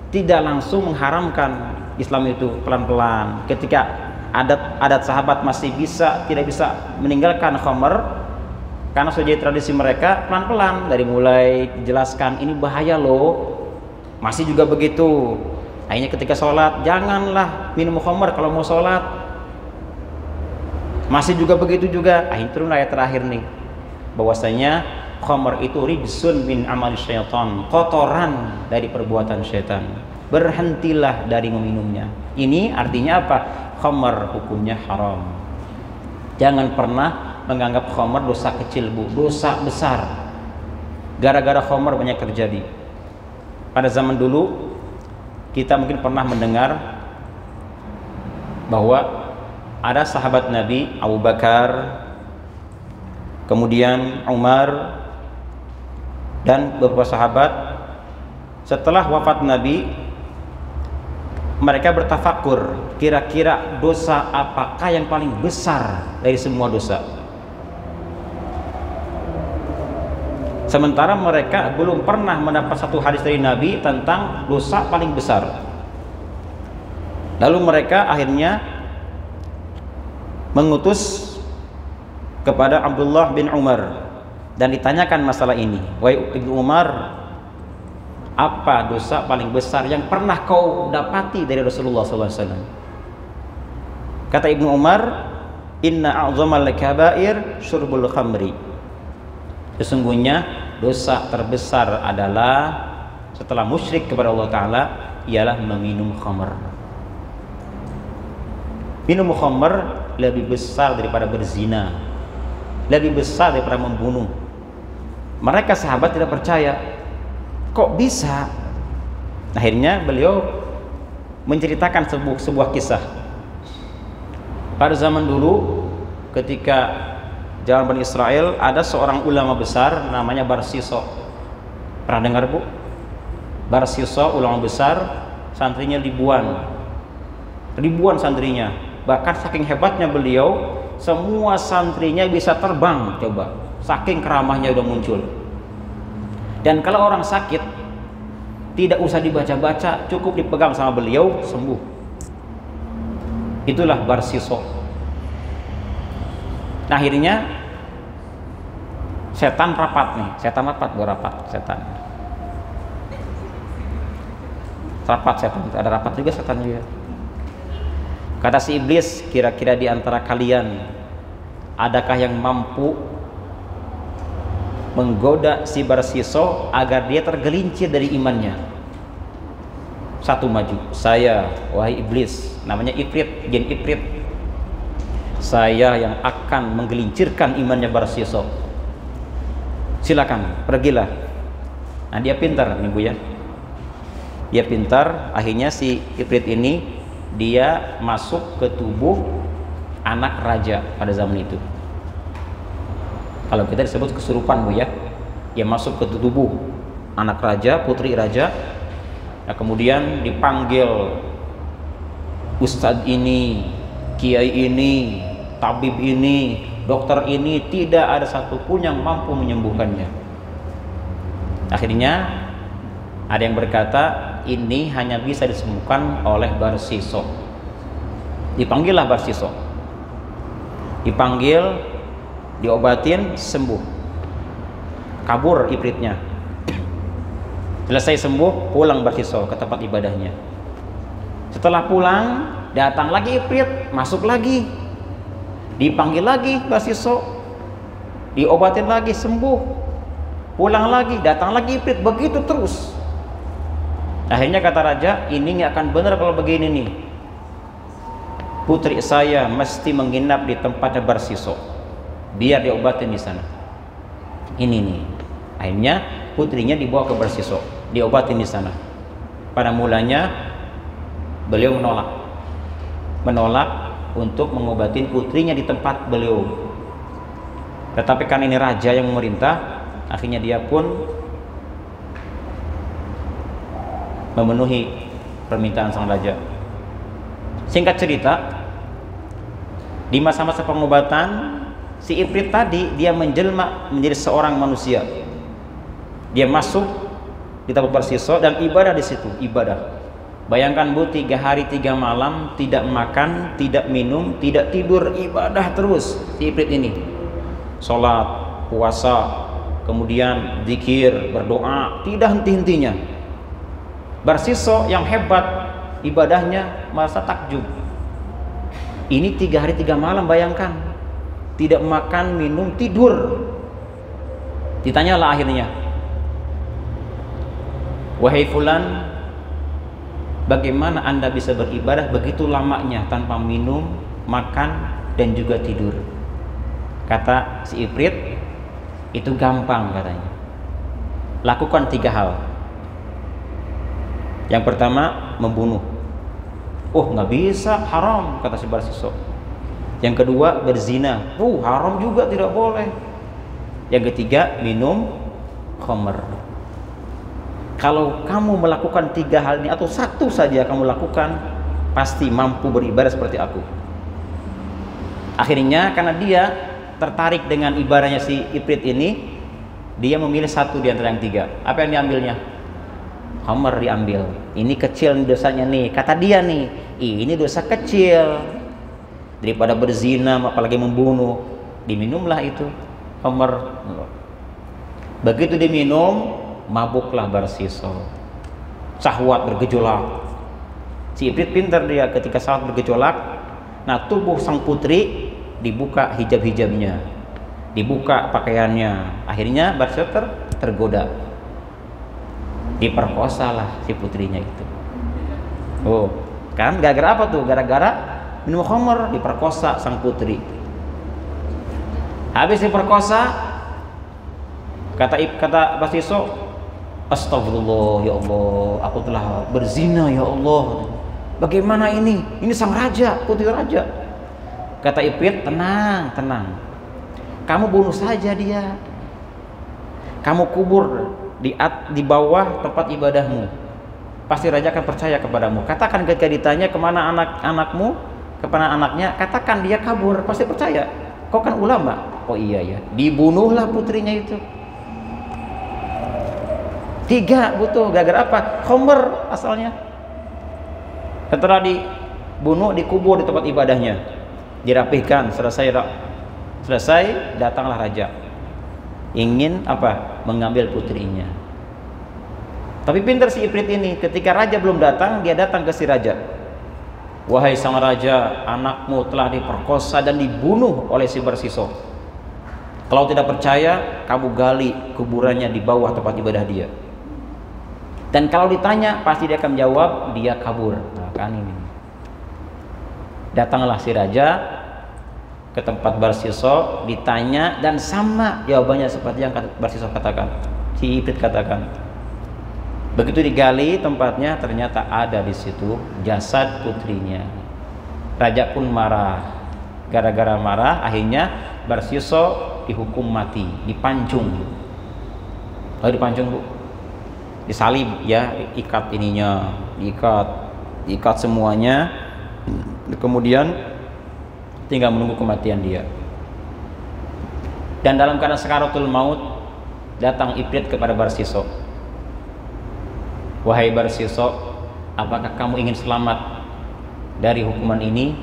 Tidak langsung mengharamkan. Islam itu pelan-pelan. Ketika adat sahabat masih tidak bisa meninggalkan khamar karena sudah jadi tradisi mereka, pelan-pelan dari mulai dijelaskan ini bahaya loh, masih juga begitu. Akhirnya ketika sholat, janganlah minum khamar kalau mau sholat, masih juga begitu juga. Akhirnya turun ayat terakhir nih, bahwasanya khamar itu rijsun min amali syaitan, kotoran dari perbuatan syaitan. Berhentilah dari meminumnya. Ini artinya apa? Khamar hukumnya haram. Jangan pernah menganggap khamar dosa kecil, Bu, dosa besar. Gara-gara khamar banyak terjadi. Pada zaman dulu kita mungkin pernah mendengar bahwa ada sahabat Nabi Abu Bakar, kemudian Umar, dan beberapa sahabat setelah wafat Nabi mereka bertafakur, kira-kira dosa apakah yang paling besar dari semua dosa. Sementara mereka belum pernah mendapat satu hadis dari Nabi tentang dosa paling besar. Lalu mereka akhirnya mengutus kepada Abdullah bin Umar dan ditanyakan masalah ini. Wahai Ibnu Umar, apa dosa paling besar yang pernah kau dapati dari Rasulullah SAW? Kata Ibnu Umar, inna a'zamal kabair syurbul khamri. Sesungguhnya dosa terbesar adalah setelah musyrik kepada Allah Ta'ala ialah meminum khamar. Minum khamar lebih besar daripada berzina, lebih besar daripada membunuh. Mereka sahabat tidak percaya, kok bisa? Akhirnya beliau menceritakan sebuah kisah. Pada zaman dulu ketika zaman Bani Israel, ada seorang ulama besar namanya Barsiso. Pernah dengar, Bu? Barsiso, ulama besar, santrinya ribuan. ribuan santrinya. Bahkan saking hebatnya beliau, semua santrinya bisa terbang, coba. Saking keramahnya udah muncul. Dan kalau orang sakit, tidak usah dibaca-baca, cukup dipegang sama beliau, sembuh. Itulah Barsiso. Nah, akhirnya setan rapat nih, setan ada rapat juga setan juga. Kata si iblis, kira-kira di antara kalian adakah yang mampu menggoda si Barsiso agar dia tergelincir dari imannya? Satu maju, saya, wahai iblis, namanya Ifrit, jin Ifrit, saya yang akan menggelincirkan imannya Barsiso. Silakan, pergilah. Nah, dia pintar nih Bu ya. Dia pintar, akhirnya si Ifrit ini dia masuk ke tubuh anak raja pada zaman itu. Kalau kita disebut kesurupan Bu ya. Dia masuk ke tubuh anak raja, putri raja. Nah, kemudian dipanggil ustadz ini, kiai ini, tabib ini, dokter ini, tidak ada satupun yang mampu menyembuhkannya. Akhirnya ada yang berkata ini hanya bisa disembuhkan oleh Barsiso. Dipanggillah Barsiso, dipanggil, diobatin, sembuh, kabur Ifritnya. Selesai sembuh, pulang Barsiso ke tempat ibadahnya. Setelah pulang, datang lagi Ifrit, masuk lagi, dipanggil lagi Barsiso, diobatin lagi, sembuh, pulang lagi, datang lagi Ifrit, begitu terus. Akhirnya kata raja, ini nggak akan benar kalau begini nih. Putri saya mesti menginap di tempatnya Barsiso, biar diobatin di sana. Ini nih. Akhirnya putrinya dibawa ke Barsiso, diobatin di sana. Pada mulanya beliau menolak untuk mengobatin putrinya di tempat beliau. Tetapi kan ini raja yang memerintah, akhirnya dia pun memenuhi permintaan sang raja. Singkat cerita, di masa-masa pengobatan, si Ifrit tadi dia menjelma menjadi seorang manusia. Dia masuk di tempat Barsiso dan ibadah di situ, ibadah. Bayangkan Bu, 3 hari 3 malam tidak makan, tidak minum, tidak tidur, ibadah terus si Ifrit ini. Sholat, puasa, kemudian zikir, berdoa, tidak henti-hentinya. Barsiso yang hebat ibadahnya merasa takjub. Ini 3 hari 3 malam, bayangkan, tidak makan, minum, tidur. Ditanyalah akhirnya, wahai fulan, bagaimana anda bisa beribadah begitu lamanya tanpa minum, makan, dan juga tidur? Kata si Ifrit, itu gampang katanya. Lakukan 3 hal. Yang pertama, membunuh. Oh, nggak bisa, haram, kata si Barsiso. Yang kedua, berzina. Haram juga, tidak boleh. Yang ketiga, minum khamr. Kalau kamu melakukan 3 hal ini atau satu saja kamu lakukan, pasti mampu beribadah seperti aku. Akhirnya karena dia tertarik dengan ibadahnya si Ifrit ini, dia memilih satu di antara yang 3. Apa yang diambilnya? Khamr diambil. Ini kecil dosanya nih, kata dia nih, ini dosa kecil daripada berzina, apalagi membunuh. Diminumlah itu khamr. Begitu diminum, mabuklah Barsiso, syahwat bergejolak. Si Ifrit pintar dia, ketika syahwat bergejolak, nah tubuh sang putri dibuka hijab-hijabnya, dibuka pakaiannya. Akhirnya Barsiso tergoda, diperkosalah si putrinya itu. Oh, kan gara-gara apa tuh? Gara-gara minum khamr, diperkosa sang putri. Habis diperkosa, kata Barsiso, astagfirullah ya Allah, aku telah berzina ya Allah. Bagaimana ini? Ini sang raja, putri raja. Kata Ifrit, tenang, kamu bunuh saja dia, kamu kubur di bawah tempat ibadahmu. pasti raja akan percaya kepadamu. Katakan ketika ditanya kemana anak-anakmu, kepada anaknya, katakan dia kabur, pasti percaya. Kau kan ulama. Oh iya ya, dibunuhlah putrinya itu. 3 butuh, gara-gara apa? Khamr asalnya. Setelah dibunuh, dikubur di tempat ibadahnya, dirapihkan, selesai, datanglah raja. Ingin apa? Mengambil putrinya. Tapi pintar si Ifrit ini, ketika raja belum datang, dia datang ke si raja. Wahai sang raja, anakmu telah diperkosa dan dibunuh oleh si Barsiso. Kalau tidak percaya, kamu gali kuburannya di bawah tempat ibadah dia. Dan kalau ditanya, pasti dia akan menjawab, dia kabur. Nah, kan ini. Datanglah si raja ke tempat Barsiso, ditanya, dan sama jawabannya seperti yang Barsiso katakan, si Ifrit katakan. Begitu digali tempatnya, ternyata ada di situ jasad putrinya. Raja pun marah. Gara-gara marah, akhirnya Barsiso dihukum mati, dipancung. Oh, dipancung, Bu. Disalib ya, ikat ininya, diikat semuanya. Kemudian tinggal menunggu kematian dia. Dan dalam keadaan sakaratul maut, datang Ifrit kepada Barsiso. Wahai Barsiso, apakah kamu ingin selamat dari hukuman ini?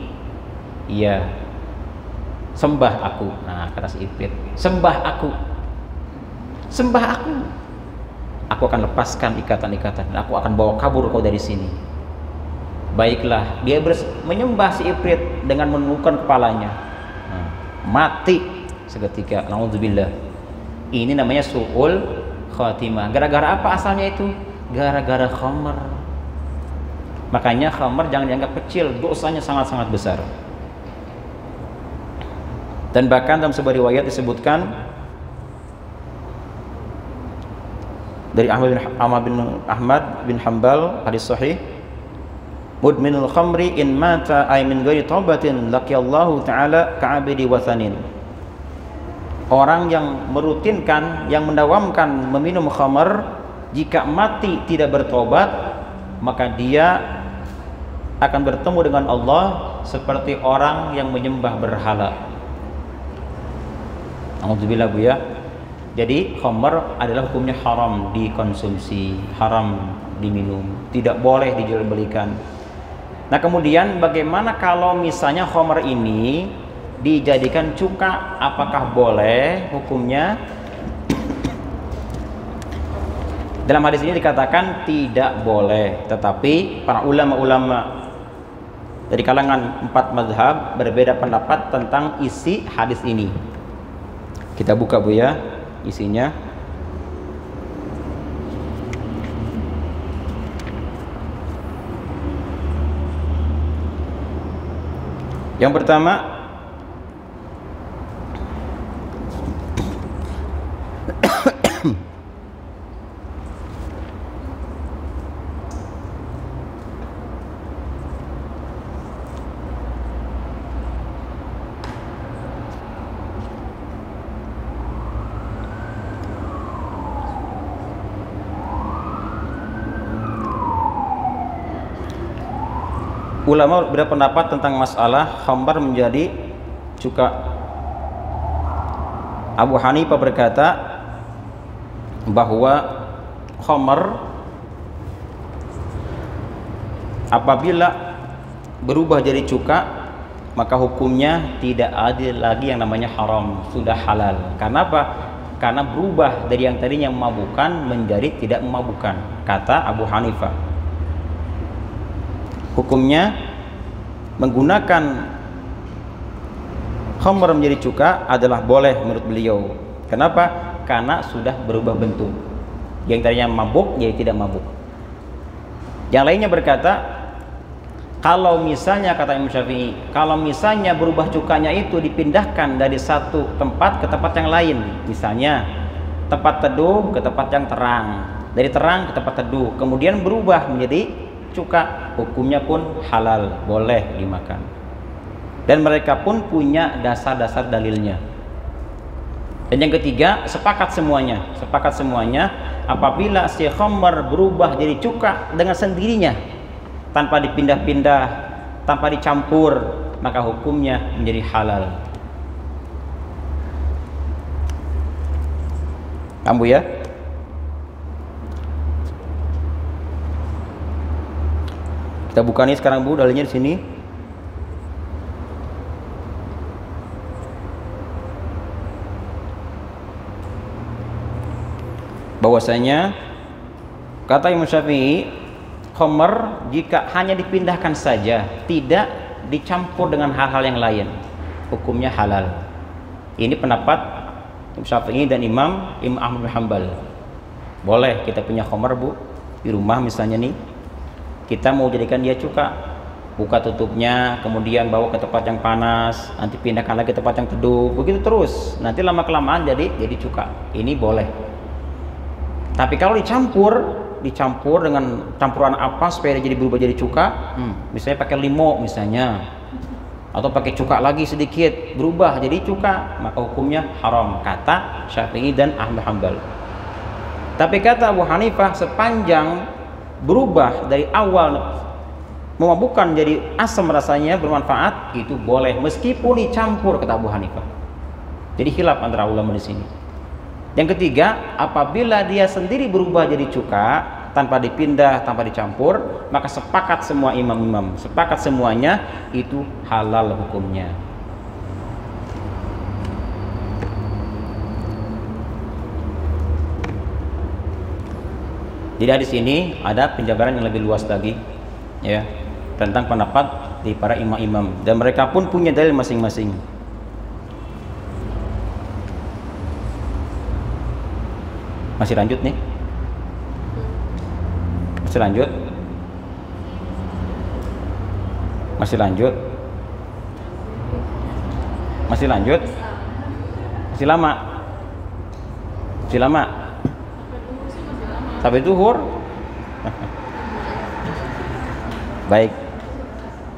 Iya. Sembah aku. Nah, kata si Ifrit, sembah aku. Sembah aku. Aku akan lepaskan ikatan-ikatan dan aku akan bawa kabur kau dari sini. Baiklah, dia menyembah si Ifrit dengan menundukkan kepalanya. Nah, mati seketika. Nauzubillah. Ini namanya su'ul khatimah. Gara-gara apa asalnya itu? Gara-gara khamr. Makanya khamr jangan dianggap kecil, dosanya sangat-sangat besar. Dan bahkan dalam sebuah riwayat disebutkan dari Ahmad bin Hanbal, hadis sahih, mudminul khamri in mata ay min ghairi taubatin laqiyallahu ta'ala ka'abidi wathanin. Orang yang merutinkan, yang mendawamkan meminum khamr, jika mati tidak bertobat, maka dia akan bertemu dengan Allah seperti orang yang menyembah berhala. Alhamdulillah, Bu ya. Jadi khamr adalah hukumnya haram dikonsumsi, haram diminum, tidak boleh dijual belikan. Nah, kemudian bagaimana kalau misalnya khamr ini dijadikan cuka, apakah boleh hukumnya? Dalam hadis ini dikatakan tidak boleh, tetapi para ulama-ulama dari kalangan 4 mazhab berbeda pendapat tentang isi hadis ini. Kita buka, Bu ya, isinya. Yang pertama, ulama berpendapat tentang masalah khamr menjadi cuka. Abu Hanifah berkata bahwa khamr apabila berubah jadi cuka, maka hukumnya tidak ada lagi yang namanya haram, sudah halal. Karena apa? Karena berubah dari yang tadinya memabukkan menjadi tidak memabukkan, kata Abu Hanifah. Hukumnya menggunakan khamr menjadi cuka adalah boleh menurut beliau. Kenapa? Karena sudah berubah bentuk. Yang tadinya mabuk jadi tidak mabuk. Yang lainnya berkata, kalau misalnya, kata Imam Syafi'i, kalau misalnya berubah cukanya itu dipindahkan dari satu tempat ke tempat yang lain, misalnya tempat teduh ke tempat yang terang, dari terang ke tempat teduh, kemudian berubah menjadi cuka, hukumnya pun halal, boleh dimakan. Dan mereka pun punya dasar-dasar dalilnya. Dan yang ketiga, sepakat semuanya apabila si khamar berubah jadi cuka dengan sendirinya tanpa dipindah-pindah, tanpa dicampur, maka hukumnya menjadi halal. Kamu ya? Kita buka nih sekarang Bu, dalilnya di sini. Bahwasanya kata Imam Syafi'i, khamar jika hanya dipindahkan saja, tidak dicampur dengan hal-hal yang lain, hukumnya halal. Ini pendapat Imam Syafi'i dan Imam Ahmad bin Hanbal. Boleh kita punya khamar Bu di rumah misalnya nih, kita mau jadikan dia cuka, buka tutupnya, kemudian bawa ke tempat yang panas, nanti pindahkan lagi ke tempat yang teduh, begitu terus, nanti lama kelamaan jadi cuka. Ini boleh. Tapi kalau dicampur dengan campuran apa supaya dia jadi berubah jadi cuka, misalnya pakai limo misalnya, atau pakai cuka lagi sedikit berubah jadi cuka, maka hukumnya haram, kata Syafi'i dan Ahmad Hanbal. Tapi kata Abu Hanifah, sepanjang berubah dari awal memabukkan jadi asam rasanya bermanfaat, itu boleh meskipun dicampur, kata Abu Hanifah. Jadi khilaf antara ulama di sini. Yang ketiga, apabila dia sendiri berubah jadi cuka tanpa dipindah, tanpa dicampur, maka sepakat semua imam-imam, sepakat semuanya itu halal hukumnya. Jadi di sini ada penjabaran yang lebih luas lagi, ya, tentang pendapat di para imam-imam, dan mereka pun punya dalil masing-masing. Masih lanjut nih? Masih lanjut? Masih lanjut? Masih lanjut? Masih lama? Masih lama? Sampai zuhur? Baik,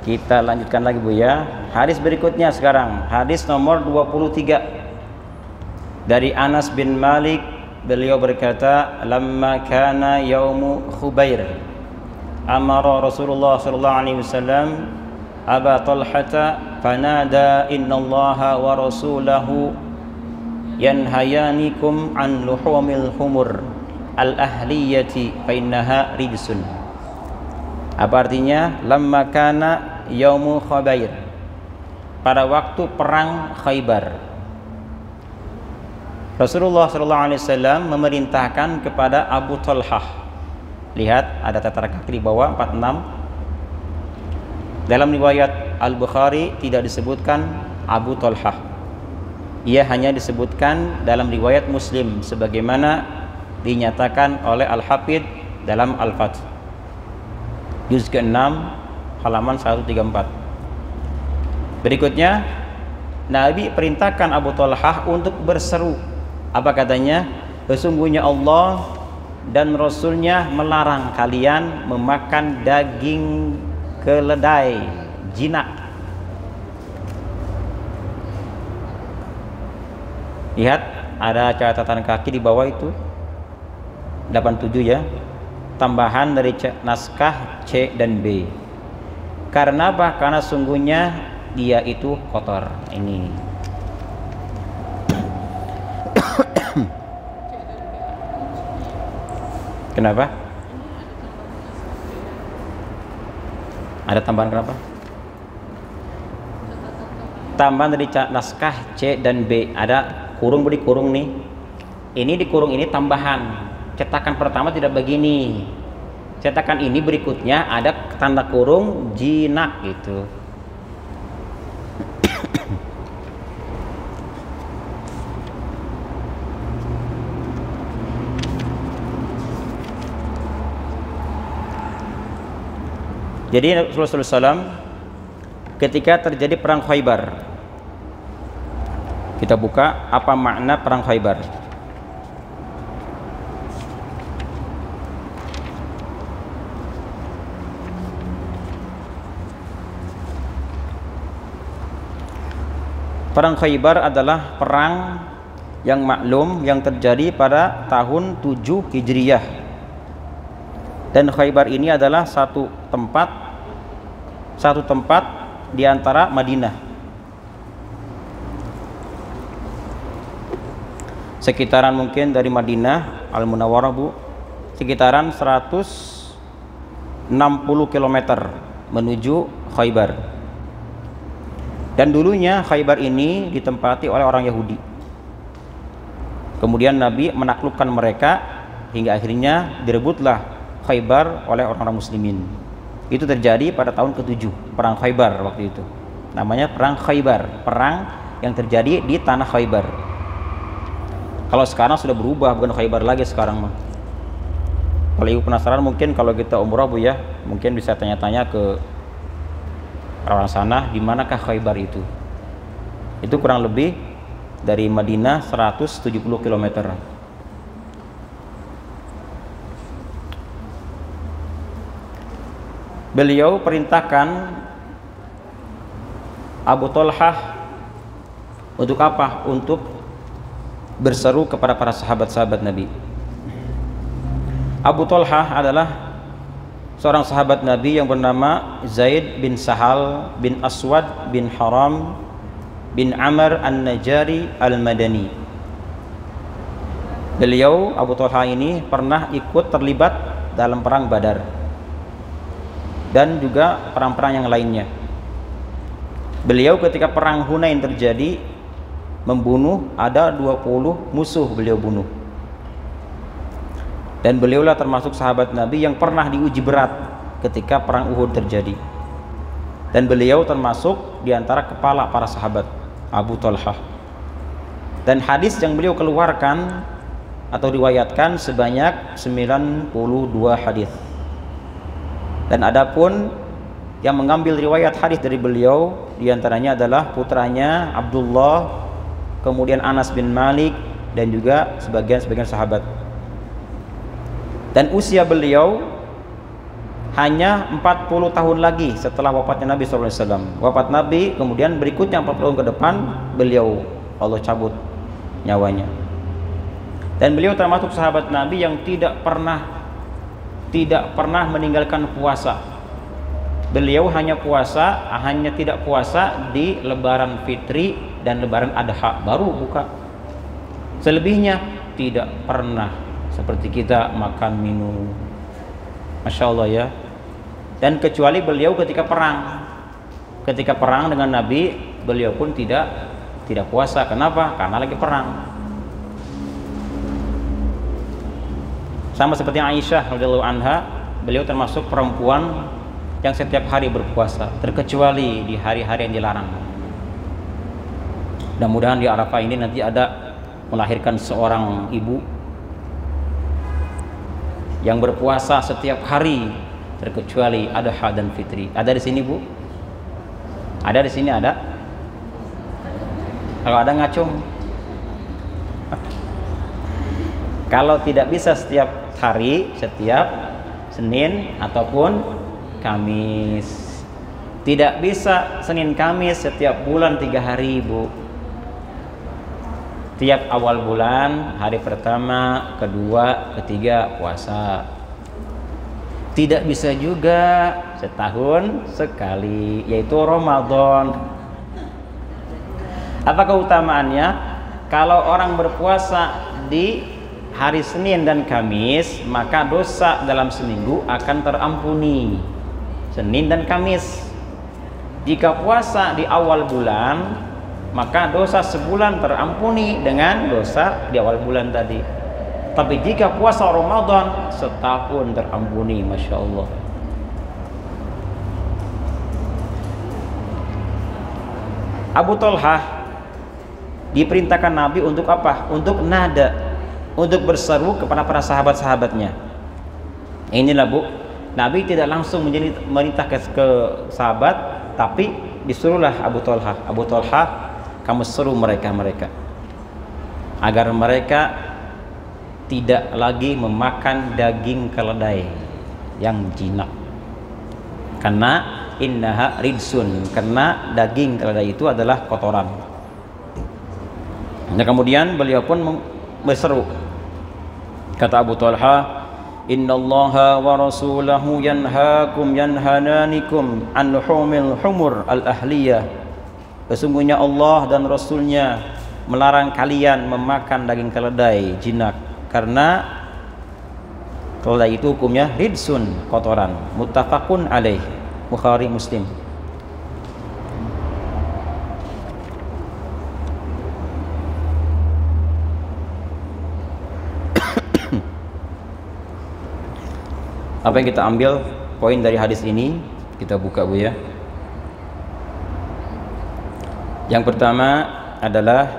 kita lanjutkan lagi Bu ya. Hadis berikutnya sekarang, hadis nomor 23 dari Anas bin Malik. Beliau berkata, lamma kana yaumu Khubair, amara Rasulullah sallallahu alaihi wasallam Aba Talhata fanada innallaha wa rasulahu yanhayanikum an luhumil humur al-ahliyati fa innaha rijsun. Apa artinya? Lamma kana yaumu Khubair, pada waktu perang Khaybar, Rasulullah SAW memerintahkan kepada Abu Talhah. Lihat, ada tataran kaki di bawah 46. Dalam riwayat Al-Bukhari tidak disebutkan Abu Talhah. Ia hanya disebutkan dalam riwayat Muslim sebagaimana dinyatakan oleh Al-Hafidh dalam Al-Fath juz ke-6 halaman 134. Berikutnya, Nabi perintahkan Abu Talhah untuk berseru. Apa katanya? Sesungguhnya Allah dan Rasulnya melarang kalian memakan daging keledai, jinak. Lihat, ada catatan kaki di bawah itu 87 ya, tambahan dari naskah C dan B. Karena apa? Karena sungguhnya dia itu kotor. Ini kenapa? Ada tambahan kenapa? Tambahan dari naskah C dan B, ada kurung di kurung nih. Ini di kurung ini tambahan. Cetakan pertama tidak begini. Cetakan ini berikutnya ada tanda kurung jinak gitu. Jadi Rasulullah SAW ketika terjadi perang Khaybar, kita buka apa makna perang Khaybar. Perang Khaybar adalah perang yang maklum yang terjadi pada tahun 7 Hijriyah. Dan Khaybar ini adalah satu tempat di antara Madinah. Sekitaran mungkin dari Madinah Al-Munawwarah Bu, sekitaran 160 km menuju Khaybar. Dan dulunya Khaybar ini ditempati oleh orang Yahudi. Kemudian Nabi menaklukkan mereka hingga akhirnya direbutlah Khaybar oleh orang-orang muslimin. Itu terjadi pada tahun ke-7 perang Khaybar waktu itu. Namanya perang Khaybar, perang yang terjadi di tanah Khaybar. Kalau sekarang sudah berubah, bukan Khaybar lagi sekarang mah. Kalau ibu penasaran mungkin kalau kita umrah Bu ya, mungkin bisa tanya-tanya ke orang sana di manakah Khaybar itu. Itu kurang lebih dari Madinah 170 km. Beliau perintahkan Abu Thalhah untuk apa? Untuk berseru kepada para sahabat-sahabat Nabi. Abu Thalhah adalah seorang sahabat Nabi yang bernama Zaid bin Sahal bin Aswad bin Haram bin Amr An-Najari Al-Madani. Beliau Abu Thalhah ini pernah ikut terlibat dalam perang Badar dan juga perang-perang yang lainnya. Beliau ketika perang Hunain terjadi membunuh ada 20 musuh beliau bunuh. Dan beliaulah termasuk sahabat Nabi yang pernah diuji berat ketika perang Uhud terjadi. Dan beliau termasuk di antara kepala para sahabat Abu Thalhah. Dan hadis yang beliau keluarkan atau riwayatkan sebanyak 92 hadis. Dan adapun yang mengambil riwayat hadis dari beliau diantaranya adalah putranya Abdullah, kemudian Anas bin Malik, dan juga sebagian sahabat. Dan usia beliau hanya 40 tahun lagi setelah wafatnya Nabi SAW. Wafat Nabi kemudian berikutnya 40 tahun ke depan beliau Allah cabut nyawanya. Dan beliau termasuk sahabat Nabi yang tidak pernah meninggalkan puasa. Beliau hanya tidak puasa di Lebaran Fitri dan Lebaran Adha baru buka. Selebihnya tidak pernah seperti kita makan minum. Masya Allah ya. Dan kecuali beliau ketika perang dengan Nabi, beliau pun tidak puasa. Kenapa? Karena lagi perang. Sama seperti Aisyah radhiyallahu anha, beliau termasuk perempuan yang setiap hari berpuasa, terkecuali di hari-hari yang dilarang. Mudah-mudahan di Arafah ini nanti ada melahirkan seorang ibu yang berpuasa setiap hari terkecuali Adha dan Fitri. Ada di sini Bu? Ada di sini ada? Kalau ada ngacung. Kalau tidak bisa setiap hari, setiap Senin ataupun Kamis. Tidak bisa Senin Kamis setiap bulan 3 hari Bu. Tiap awal bulan, hari pertama, kedua, ketiga puasa. Tidak bisa juga setahun sekali, yaitu Ramadan. Apa keutamaannya? Kalau orang berpuasa di hari Senin dan Kamis, maka dosa dalam seminggu akan terampuni. Senin dan Kamis. Jika puasa di awal bulan, maka dosa sebulan terampuni dengan dosa di awal bulan tadi. Tapi jika puasa Ramadan, setahun terampuni. Masya Allah. Abu Thalhah diperintahkan Nabi untuk apa? Untuk nada, untuk berseru kepada para sahabat-sahabatnya. Inilah Bu, Nabi tidak langsung memerintah ke sahabat, tapi disuruhlah Abu Thalhah. Abu Thalhah, kamu seru mereka agar mereka tidak lagi memakan daging keledai yang jinak, karena innaha ridsun, karena daging keledai itu adalah kotoran. Nah, kemudian beliau pun berseru, kata Abu Talha, innallaha wa rasulahu yanhananikum an luhumil humur al-ahliyah. Sesungguhnya Allah dan Rasulnya melarang kalian memakan daging keledai jinak, karena keledai itu hukumnya ridsun, kotoran. Muttafaqun alaih, Bukhari Muslim. Apa yang kita ambil poin dari hadis ini? Kita buka, Bu, ya. Yang pertama adalah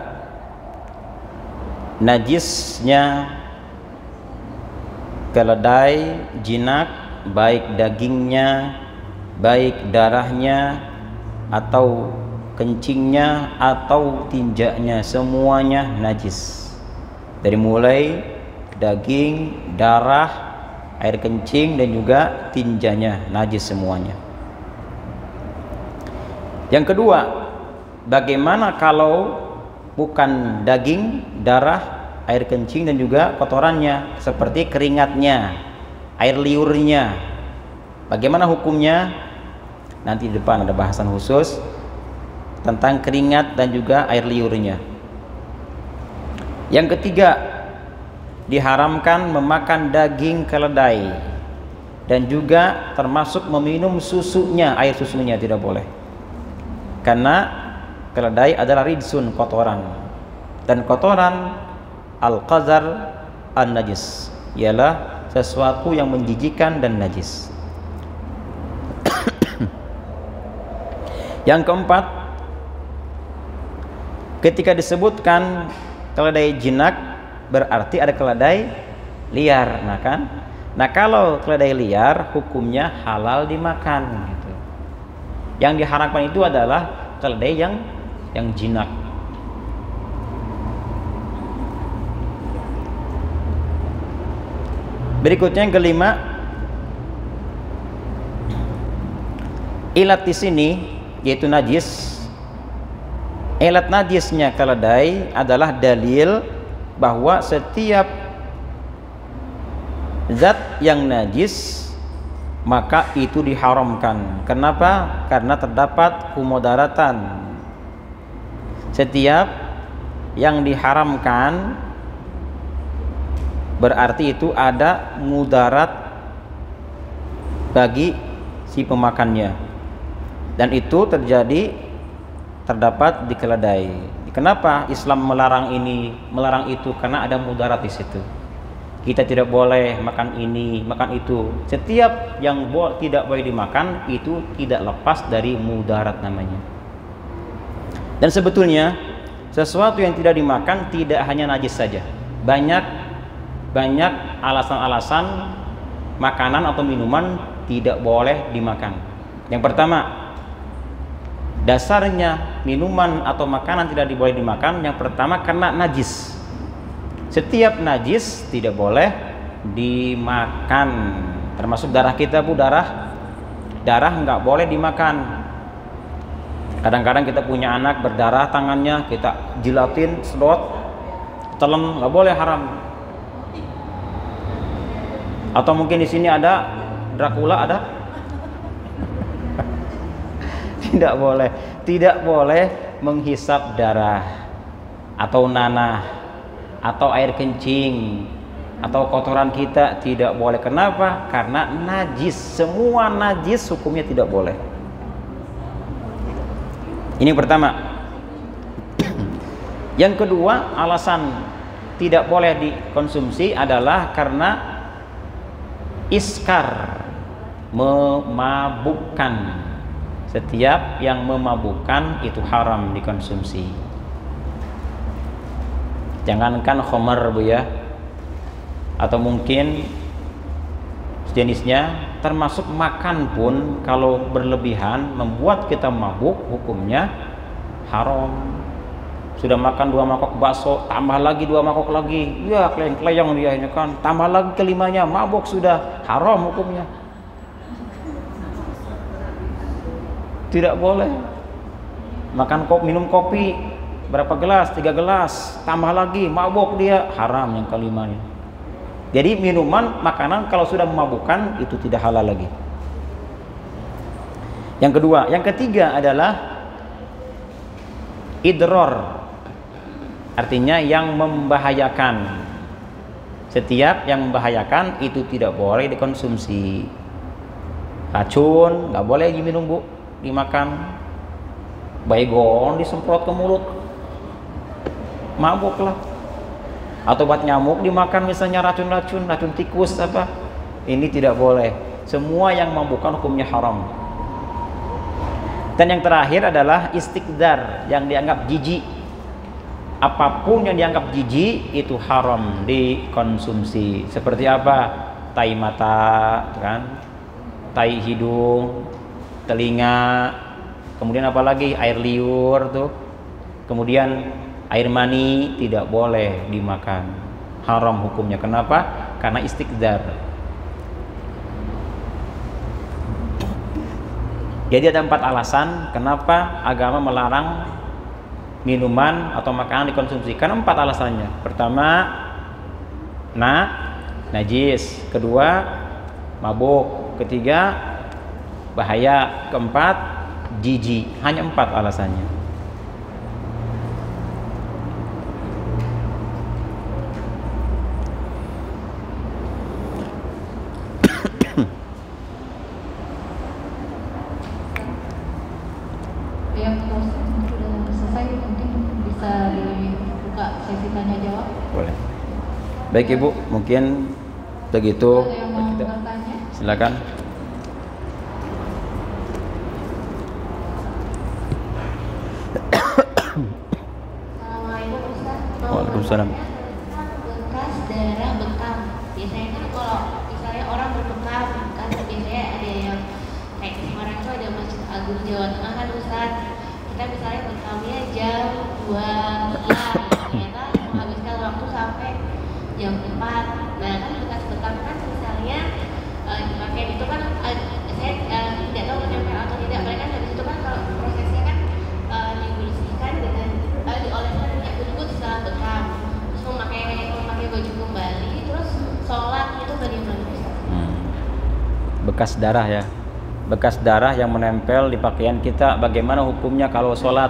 najisnya keledai jinak, baik dagingnya, baik darahnya, atau kencingnya, atau tinjaknya, semuanya najis. Dari mulai daging, darah, air kencing, dan juga tinjanya najis semuanya. Yang kedua, bagaimana kalau bukan daging, darah, air kencing, dan juga kotorannya, seperti keringatnya, air liurnya? Bagaimana hukumnya? Nanti di depan ada bahasan khusus tentang keringat dan juga air liurnya. Yang ketiga, diharamkan memakan daging keledai, dan juga termasuk meminum susunya, air susunya tidak boleh, karena keledai adalah ridsun, kotoran, dan kotoran al-qazar an-najis ialah sesuatu yang menjijikan dan najis. Yang keempat, ketika disebutkan keledai jinak, berarti ada keledai liar. Nah kan, nah kalau keledai liar hukumnya halal dimakan gitu. Yang diharamkan itu adalah keledai yang jinak. Berikutnya yang kelima, ilat di sini yaitu najis. Ilat najisnya keledai adalah dalil bahwa setiap zat yang najis maka itu diharamkan. Kenapa? Karena terdapat kumudaratan. Setiap yang diharamkan berarti itu ada mudarat bagi si pemakannya, dan itu terdapat di keledai. Kenapa Islam melarang ini, melarang itu? Karena ada mudarat di situ. Kita tidak boleh makan ini, makan itu. Setiap yang tidak boleh dimakan itu tidak lepas dari mudarat namanya. Dan sebetulnya sesuatu yang tidak dimakan tidak hanya najis saja. Banyak alasan-alasan makanan atau minuman tidak boleh dimakan. Yang pertama, dasarnya minuman atau makanan tidak boleh dimakan. Yang pertama karena najis. Setiap najis tidak boleh dimakan, termasuk darah kita, Bu. Darah nggak boleh dimakan. Kadang-kadang kita punya anak berdarah tangannya, kita jilatin, sedot, telan, nggak boleh, haram. Atau mungkin di sini ada Dracula, ada? Tidak boleh menghisap darah atau nanah atau air kencing atau kotoran kita, tidak boleh. Kenapa? Karena najis. Semua najis hukumnya tidak boleh. Ini pertama. Yang kedua, alasan tidak boleh dikonsumsi adalah karena iskar, memabukkan. Setiap yang memabukkan itu haram dikonsumsi. Jangankan khamar, Bu, ya, atau mungkin jenisnya, termasuk makan pun kalau berlebihan membuat kita mabuk, hukumnya haram. Sudah makan 2 mangkok bakso, tambah lagi 2 mangkok lagi, ya keleyang-keleyang dia ini kan, tambah lagi kelimanya, mabuk, sudah haram hukumnya. Tidak boleh makan minum kopi berapa gelas? 3 gelas, tambah lagi, mabuk dia, haram yang kelimanya. Jadi minuman, makanan kalau sudah memabukkan itu tidak halal lagi. Yang kedua, yang ketiga adalah idror, artinya yang membahayakan. Setiap yang membahayakan itu tidak boleh dikonsumsi. Racun nggak boleh diminum bu, dimakan. Baygon disemprot ke mulut, mabuklah. Atau obat nyamuk dimakan, misalnya racun tikus apa, ini tidak boleh. Semua yang memabukkan hukumnya haram. Dan yang terakhir adalah istikdar, yang dianggap jijik. Apapun yang dianggap jijik itu haram dikonsumsi. Seperti apa? Tai mata, kan? Tai hidung, telinga, kemudian apa lagi? Air liur tuh. Kemudian air mani tidak boleh dimakan. Haram hukumnya. Kenapa? Karena istikdar. Jadi ada 4 alasan kenapa agama melarang minuman atau makanan dikonsumsi. Karena 4 alasannya. Pertama, najis. Kedua, mabuk. Ketiga, bahaya. Keempat, jijik. Hanya 4 alasannya. Yang sudah selesai mungkin bisa dibuka sesi tanya jawab. Boleh. Baik Ibu, mungkin begitu. Ada yang mau bertanya? Silakan. Assalamualaikum Ustaz. Waalaikumsalam. Bekas darah bekam. Biasanya kan kalau misalnya orang berbekam, kan biasanya ada yang kayak Semarang itu ada Masjid Agung Jawa Tengah kan Ustaz. Kita misalnya bekamnya jam 2 malam, ternyata menghabiskan waktu sampai jam 4. Nah kan bekas bekam kan misalnya dipakai itu kan saya tidak tahu menempel atau tidak. Mereka habis itu kan kalau prosesnya kan dibersihkan dengan dioleskan minyak kunyit setelah bekam, terus memakai baju kembali, terus sholat itu bagaimana Ustaz? Bekas darah ya. Bekas darah yang menempel di pakaian kita, bagaimana hukumnya kalau sholat?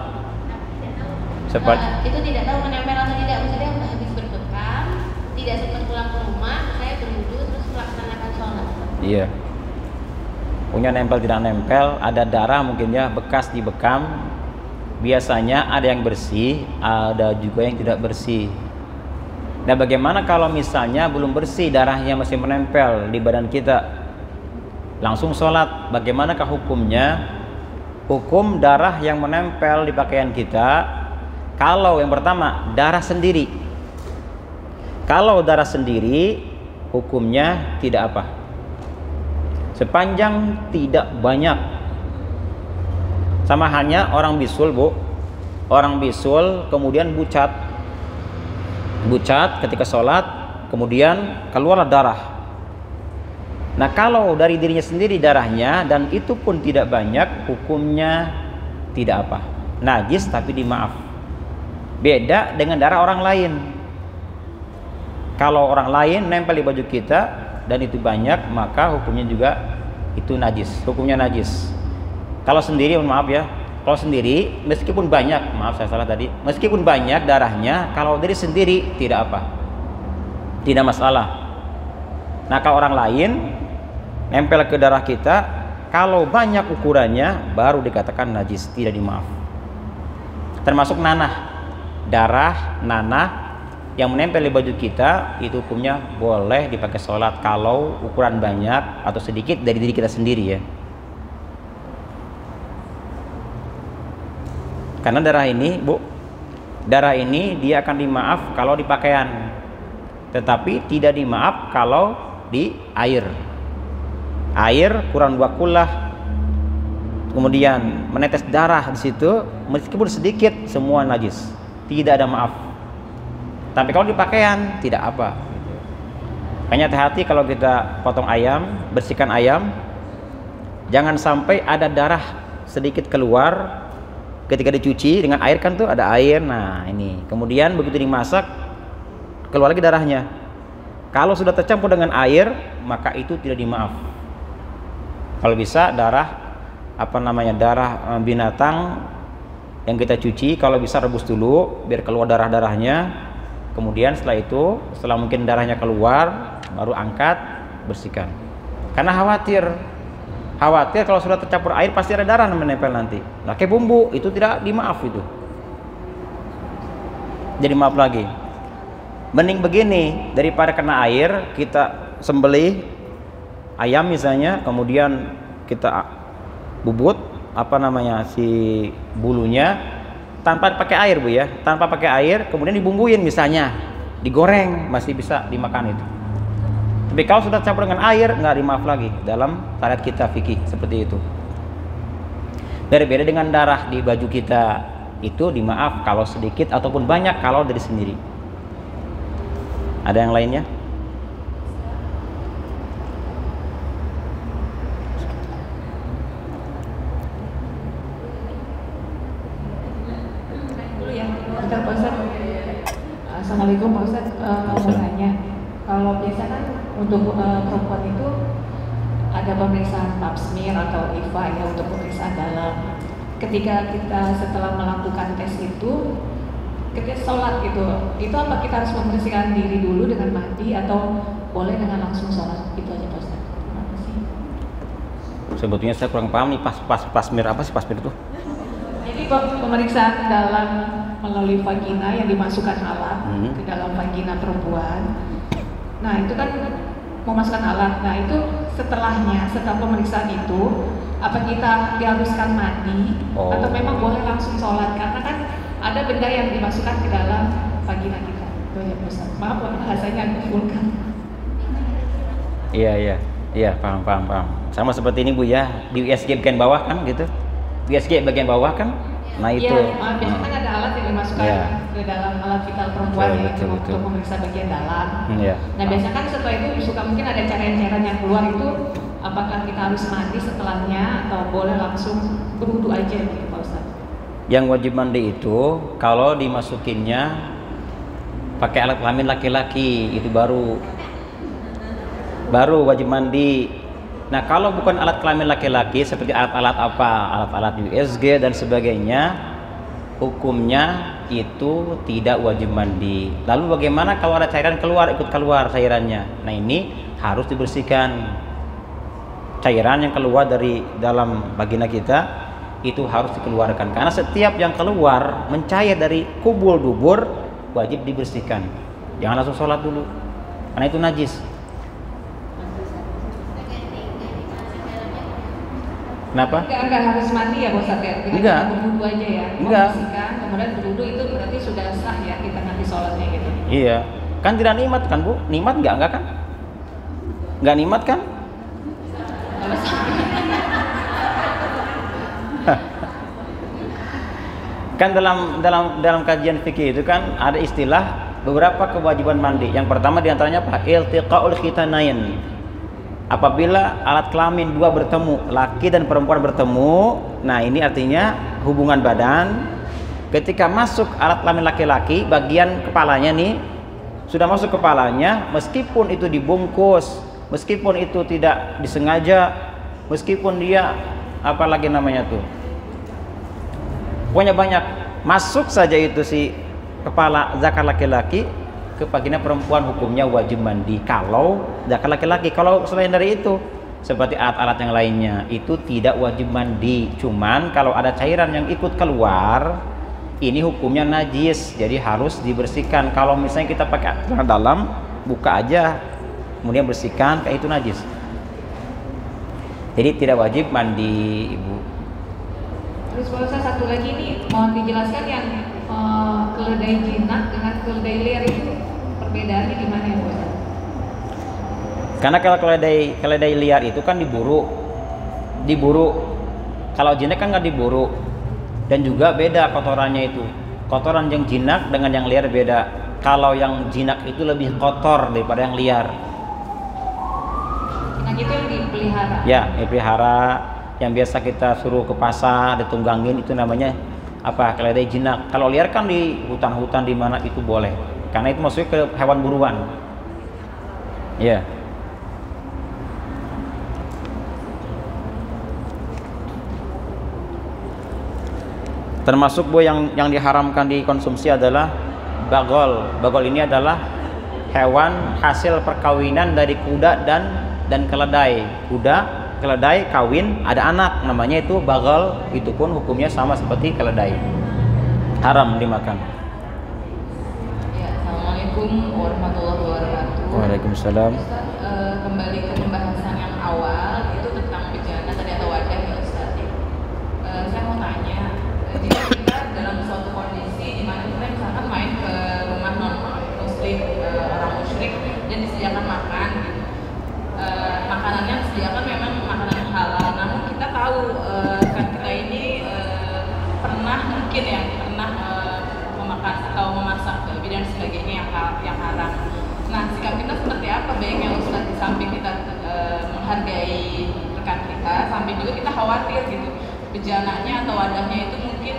Itu tidak tahu menempel atau tidak. Maksudnya habis berbekam, tidak sempat pulang ke rumah, saya berwudu terus melaksanakan sholat. Iya. Punya nempel tidak nempel, ada darah mungkin ya, bekas di bekam. Biasanya ada yang bersih, ada juga yang tidak bersih. Nah, bagaimana kalau misalnya belum bersih, darahnya masih menempel di badan kita? Langsung sholat, bagaimanakah hukumnya? Hukum darah yang menempel di pakaian kita, kalau yang pertama darah sendiri. Kalau darah sendiri, hukumnya tidak apa. Sepanjang tidak banyak. Sama hanya orang bisul bu, orang bisul kemudian bucat ketika sholat, kemudian keluarlah darah. Nah kalau dari dirinya sendiri darahnya dan itu pun tidak banyak, hukumnya tidak apa, najis tapi dimaaf. Beda dengan darah orang lain. Kalau orang lain nempel di baju kita dan itu banyak, maka hukumnya juga itu najis, hukumnya najis. Kalau sendiri, maaf ya, kalau sendiri meskipun banyak, maaf saya salah tadi, meskipun banyak darahnya, kalau dari sendiri tidak apa, tidak masalah. Nah kalau orang lain nempel ke darah kita, kalau banyak ukurannya baru dikatakan najis, tidak dimaaf. Termasuk nanah, darah nanah yang menempel di baju kita, itu hukumnya boleh dipakai sholat kalau ukuran banyak atau sedikit dari diri kita sendiri ya. Karena darah ini bu, darah ini dia akan dimaaf kalau di pakaian, tetapi tidak dimaaf kalau di air. Air kurang 2 kullah, kemudian menetes darah di situ, meskipun sedikit semua najis, tidak ada maaf. Tapi kalau di pakaian tidak apa. Makanya hati-hati kalau kita potong ayam, bersihkan ayam, jangan sampai ada darah sedikit keluar, ketika dicuci dengan air kan tuh ada air. Nah ini kemudian begitu dimasak keluar lagi darahnya. Kalau sudah tercampur dengan air maka itu tidak dimaaf. Kalau bisa darah darah binatang yang kita cuci, kalau bisa rebus dulu biar keluar darahnya. Kemudian setelah mungkin darahnya keluar baru angkat, bersihkan. Karena khawatir kalau sudah tercampur air pasti ada darah menempel nanti. Nah, kayak bumbu itu tidak dimaaf itu. Jadi maaf lagi. Mending begini, daripada kena air kita sembelih ayam misalnya, kemudian kita bubut si bulunya tanpa pakai air Bu ya, tanpa pakai air, kemudian dibumbuin misalnya, digoreng masih bisa dimakan itu. Tapi kalau sudah campur dengan air nggak dimaaf lagi dalam syariat kita fikih seperti itu. Berbeda dengan darah di baju kita, itu dimaaf kalau sedikit ataupun banyak kalau dari sendiri. Ada yang lainnya? Assalamualaikum Pak Ustadz, mau tanya, kalau biasa kan untuk perempuan itu ada pemeriksaan pap smear atau IVA ya untuk pemeriksaan dalam. Ketika kita setelah melakukan tes itu, ketika sholat gitu, itu apa kita harus membersihkan diri dulu dengan mandi atau boleh dengan langsung sholat? Itu aja Pak Ustadz. Terima kasih. Sebetulnya saya kurang paham nih pas smear apa sih pas smear itu? Jadi pemeriksaan dalam melalui vagina yang dimasukkan alat ke dalam vagina perempuan. Nah itu kan memasukkan alat. Nah itu setelah pemeriksaan itu, apa kita diharuskan mandi atau memang boleh langsung sholat? Karena kan ada benda yang dimasukkan ke dalam vagina kita. Maaf bahasanya agak vulgar. Iya paham. Sama seperti ini Bu ya, di USG bagian bawah kan gitu. USG bagian bawah kan. Nah itu. Iya, biasanya kan ada alat yang dimasukkan ke dalam alat vital perempuan untuk memeriksa bagian dalam. Nah biasanya kan setelah itu suka mungkin ada cairan-cairan yang keluar itu, apakah kita harus mandi setelahnya atau boleh langsung berwudu aja gitu Pak Ustadz? Yang wajib mandi itu kalau dimasukinnya pakai alat kelamin laki-laki itu baru wajib mandi. Nah kalau bukan alat kelamin laki-laki seperti alat-alat USG dan sebagainya, hukumnya itu tidak wajib mandi. Lalu bagaimana kalau ada cairan ikut keluar cairannya? Nah ini harus dibersihkan. Cairan yang keluar dari dalam vagina kita itu harus dikeluarkan, karena setiap yang keluar mencair dari kubul dubur wajib dibersihkan. Jangan langsung sholat dulu karena itu najis. Kenapa? Enggak harus mandi ya Bos ya? Enggak. Berwudu aja ya? Enggak. Membersihkan, kemudian berwudu itu berarti sudah sah ya kita nanti sholatnya gitu? Iya. Kan tidak nikmat kan Bu? Nikmat enggak kan? Enggak nikmat kan? Kan dalam kajian fikih itu kan ada istilah beberapa kewajiban mandi. Yang pertama diantaranya apa? Iltiqaul khitanain. Apabila alat kelamin dua bertemu, laki dan perempuan bertemu, nah ini artinya hubungan badan. Ketika masuk alat kelamin laki-laki, bagian kepalanya nih sudah masuk kepalanya, meskipun itu dibungkus, meskipun itu tidak disengaja, meskipun dia pokoknya banyak masuk saja itu si kepala zakar laki-laki ke vagina perempuan, hukumnya wajib mandi kalau zakar laki-laki. Kalau selain dari itu seperti alat-alat yang lainnya itu tidak wajib mandi. Cuman kalau ada cairan yang ikut keluar ini hukumnya najis, jadi harus dibersihkan. Kalau misalnya kita pakai celana dalam, buka aja kemudian bersihkan, kayak itu najis. Jadi tidak wajib mandi Ibu. Terus kalau saya satu lagi nih, mohon dijelaskan yang keledai jinak dengan keledai liar itu perbedaannya gimana ya Bu? Karena kalau keledai liar itu kan diburu. Kalau jinak kan nggak diburu, dan juga beda kotorannya itu. Kotoran yang jinak dengan yang liar beda. Kalau yang jinak itu lebih kotor daripada yang liar. Jinak itu yang dipelihara? Ya, dipelihara. Yang biasa kita suruh ke pasar ditunggangin itu namanya apa keledai jinak. Kalau liar kan di hutan-hutan di mana itu boleh, karena itu masuknya ke hewan buruan. Ya. Termasuk Bu yang diharamkan dikonsumsi adalah bagol. Bagol ini adalah hewan hasil perkawinan dari kuda dan keledai. Kuda, keledai kawin, ada anak, namanya itu bagol. Itu pun hukumnya sama seperti keledai, haram dimakan. Ya, Assalamualaikum warahmatullahi wabarakatuh. Waalaikumsalam. Ustaz, kembali ke pembahasan yang awal itu tentang bejana tadi atau wadah ya Ustaz. Saya mau tanya, jika kita dalam suatu kondisi di mana kita misalkan main ke rumah non muslim orang musyrik dan disediakan makan, makanannya disediakan memang makanan halal, namun kita tahu kan kita ini pernah memakan atau memasak babi dan sebagainya yang haram. Nah, sikap kita seperti apa baiknya Ustaz, di samping kita menghargai rekan kita, samping juga kita khawatir gitu bejananya atau wadahnya itu mungkin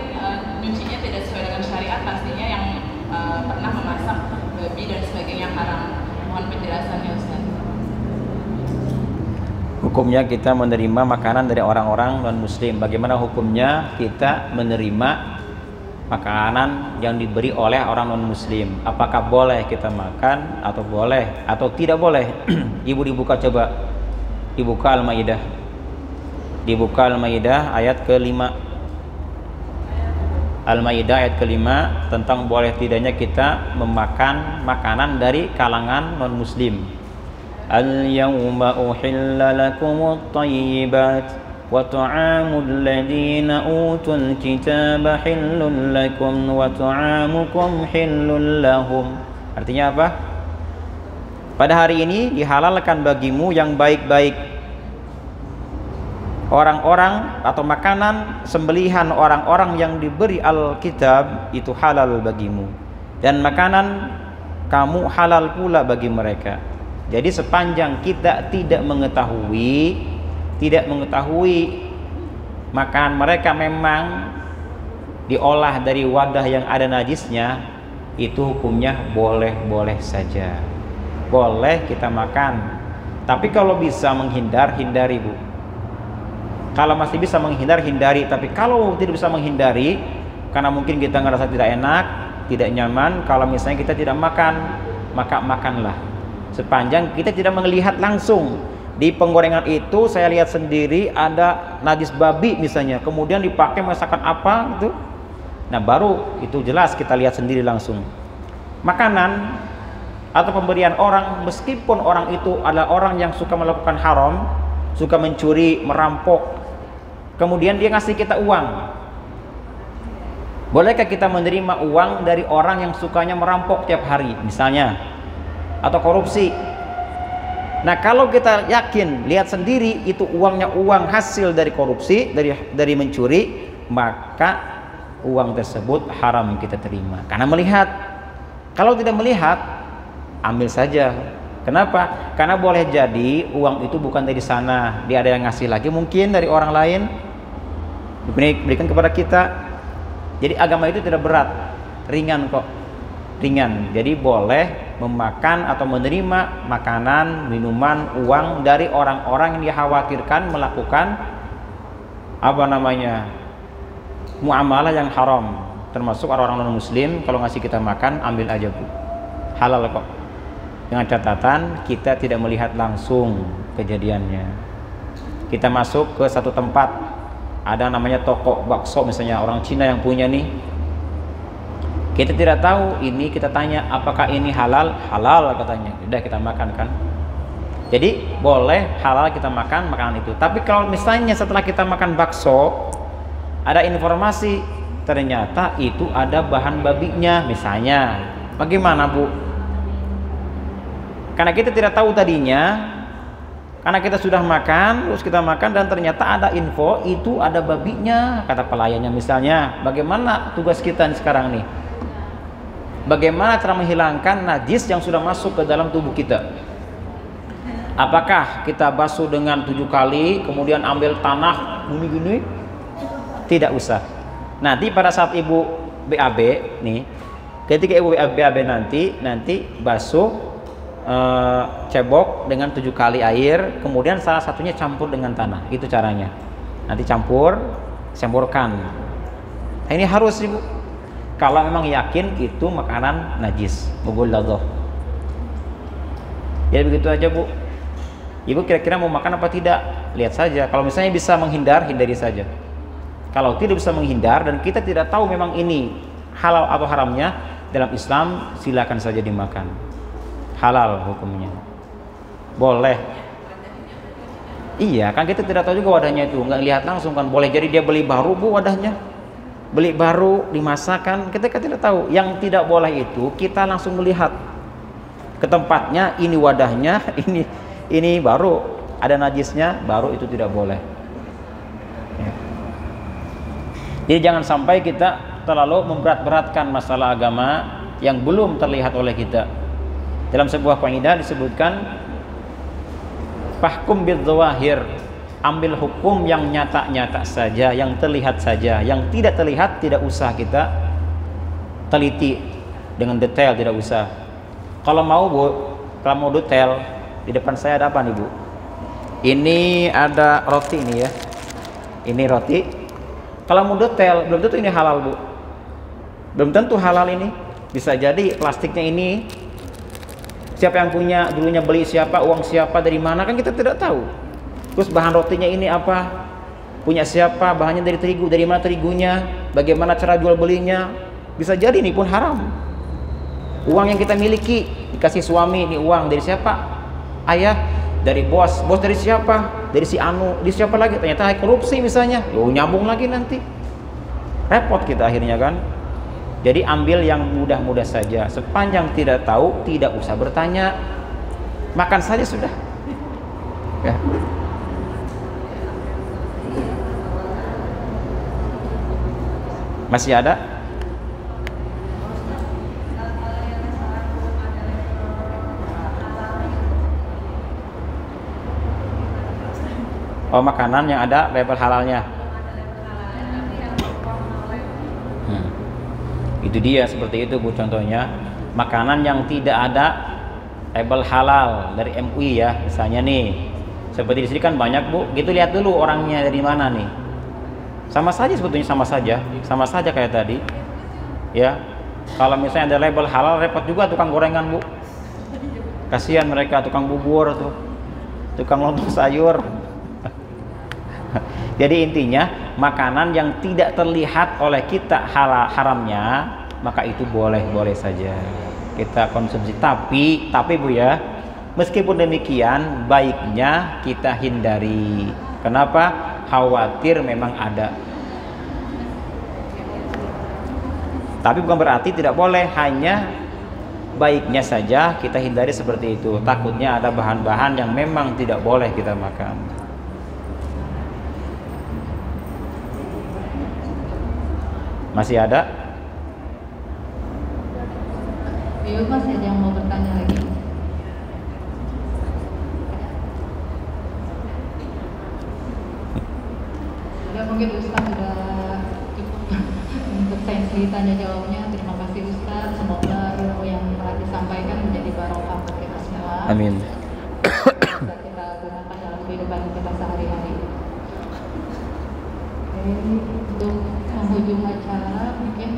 nyucinya tidak sesuai dengan syariat pastinya yang pernah memasak babi dan sebagainya haram. Mohon penjelasannya Ustaz. Hukumnya kita menerima makanan dari orang-orang non-muslim. Bagaimana hukumnya kita menerima makanan yang diberi oleh orang non-muslim? Apakah boleh kita makan atau boleh atau tidak boleh? Ibu dibuka coba. Dibuka Al-Maidah. Dibuka Al-Maidah ayat ke-5. Al-Maidah ayat ke-5 tentang boleh tidaknya kita memakan makanan dari kalangan non-muslim. Al-yawma uhilla lakumut thayyibat wa ta'amul ladina utul kitaba hillul lakum wa ta'amukum hillul lahum. Artinya apa? Pada hari ini dihalalkan bagimu yang baik-baik, orang-orang atau makanan sembelihan orang-orang yang diberi Alkitab itu halal bagimu, dan makanan kamu halal pula bagi mereka. Jadi sepanjang kita tidak mengetahui makanan mereka memang diolah dari wadah yang ada najisnya, itu hukumnya boleh-boleh saja, boleh kita makan. Tapi kalau bisa menghindar, hindari Bu. Kalau masih bisa menghindar, hindari. Tapi kalau tidak bisa menghindari, karena mungkin kita ngerasa tidak enak, tidak nyaman, kalau misalnya kita tidak makan, maka makanlah. Sepanjang kita tidak melihat langsung di penggorengan itu, saya lihat sendiri ada najis babi misalnya, kemudian dipakai masakan apa gitu, nah baru itu jelas kita lihat sendiri langsung. Makanan atau pemberian orang, meskipun orang itu adalah orang yang suka melakukan haram, suka mencuri, merampok, kemudian dia ngasih kita uang, bolehkah kita menerima uang dari orang yang sukanya merampok tiap hari misalnya, atau korupsi? Nah, kalau kita yakin, lihat sendiri itu uangnya uang hasil dari korupsi, dari mencuri, maka uang tersebut haram kita terima karena melihat. Kalau tidak melihat, ambil saja. Kenapa? Karena boleh jadi uang itu bukan dari sana, dia ada yang ngasih lagi mungkin dari orang lain, diberikan kepada kita. Jadi agama itu tidak berat, ringan kok, ringan. Jadi boleh memakan atau menerima makanan, minuman, uang dari orang-orang yang dikhawatirkan melakukan muamalah yang haram, termasuk orang-orang non-muslim. Kalau ngasih kita makan, ambil aja Bu, halal kok, dengan catatan kita tidak melihat langsung kejadiannya. Kita masuk ke satu tempat, ada namanya toko bakso misalnya, orang Cina yang punya nih, kita tidak tahu ini, kita tanya apakah ini halal? Halal katanya. Udah kita makan kan. Jadi boleh halal kita makan makanan itu. Tapi kalau misalnya setelah kita makan bakso ada informasi ternyata itu ada bahan babinya misalnya, bagaimana Bu? Karena kita tidak tahu tadinya, karena kita sudah makan, terus kita makan dan ternyata ada info itu ada babinya, kata pelayannya misalnya. Bagaimana tugas kita nih sekarang nih? Bagaimana cara menghilangkan najis yang sudah masuk ke dalam tubuh kita? Apakah kita basuh dengan 7 kali, kemudian ambil tanah gini-gini? Tidak usah. Nanti pada saat ibu BAB nih, ketika ibu BAB nanti basuh cebok dengan 7 kali air, kemudian salah satunya campur dengan tanah. Itu caranya. Nanti campurkan. Nah, ini harus ibu. Kalau memang yakin itu makanan najis, mughalladhah. Ya begitu aja bu. Ibu kira-kira mau makan apa tidak? Lihat saja. Kalau misalnya bisa menghindar, hindari saja. Kalau tidak bisa menghindar dan kita tidak tahu memang ini halal atau haramnya dalam Islam, silakan saja dimakan. Halal hukumnya. Boleh. Iya, kan kita tidak tahu juga wadahnya itu, nggak lihat langsung kan. Boleh jadi dia beli baru bu wadahnya, beli baru dimasakkan, kita kan tidak tahu. Yang tidak boleh itu kita langsung melihat ke tempatnya, ini wadahnya, ini baru ada najisnya, baru itu tidak boleh. Ya. Jadi jangan sampai kita terlalu memberat-beratkan masalah agama yang belum terlihat oleh kita. Dalam sebuah kaidah disebutkan fahkum bidzawahir, ambil hukum yang nyata-nyata saja, yang terlihat saja, yang tidak terlihat tidak usah kita teliti dengan detail, tidak usah. Kalau mau bu, kalau mau detail, di depan saya ada apa nih bu? Ini ada roti ini ya, ini roti. Kalau mau detail, belum tentu ini halal bu, belum tentu halal ini. Bisa jadi plastiknya ini siapa yang punya, dulunya beli siapa, uang siapa, dari mana, kan kita tidak tahu. Terus bahan rotinya ini apa, punya siapa, bahannya dari terigu, dari mana terigunya, bagaimana cara jual belinya. Bisa jadi ini pun haram. Uang yang kita miliki dikasih suami, ini uang dari siapa? Ayah, dari bos dari siapa? Dari si Anu, di siapa lagi? Ternyata korupsi misalnya. Yo, nyambung lagi nanti. Repot kita akhirnya kan. Jadi ambil yang mudah-mudah saja. Sepanjang tidak tahu, tidak usah bertanya. Makan saja sudah. Ya. Masih ada? Oh, makanan yang ada label halalnya. Itu dia, seperti itu bu contohnya. Makanan yang tidak ada label halal dari MUI ya, misalnya nih. Seperti di sini kan banyak bu. Gitu lihat dulu orangnya dari mana nih. Sama saja sebetulnya, sama saja kayak tadi. Ya. Kalau misalnya ada label halal, repot juga tukang gorengan bu. Kasihan mereka, tukang bubur tuh, tukang lontong sayur. Jadi intinya makanan yang tidak terlihat oleh kita haramnya, maka itu boleh saja kita konsumsi. Tapi bu ya, meskipun demikian baiknya kita hindari. Kenapa? Khawatir memang ada. Tapi bukan berarti tidak boleh, hanya baiknya saja kita hindari seperti itu. Takutnya ada bahan-bahan yang memang tidak boleh kita makan. Masih ada? Iya, masih ada yang mau bertanya lagi? Ya mungkin Ustaz sudah cukup untuk sesi tanya jawabnya. Terima kasih Ustaz. Semoga ilmu yang telah disampaikan menjadi barokah untuk kita semua. Amin. Bisa kita gunakan dalam kehidupan kita sehari-hari. Oke, untuk penghujung acara mungkin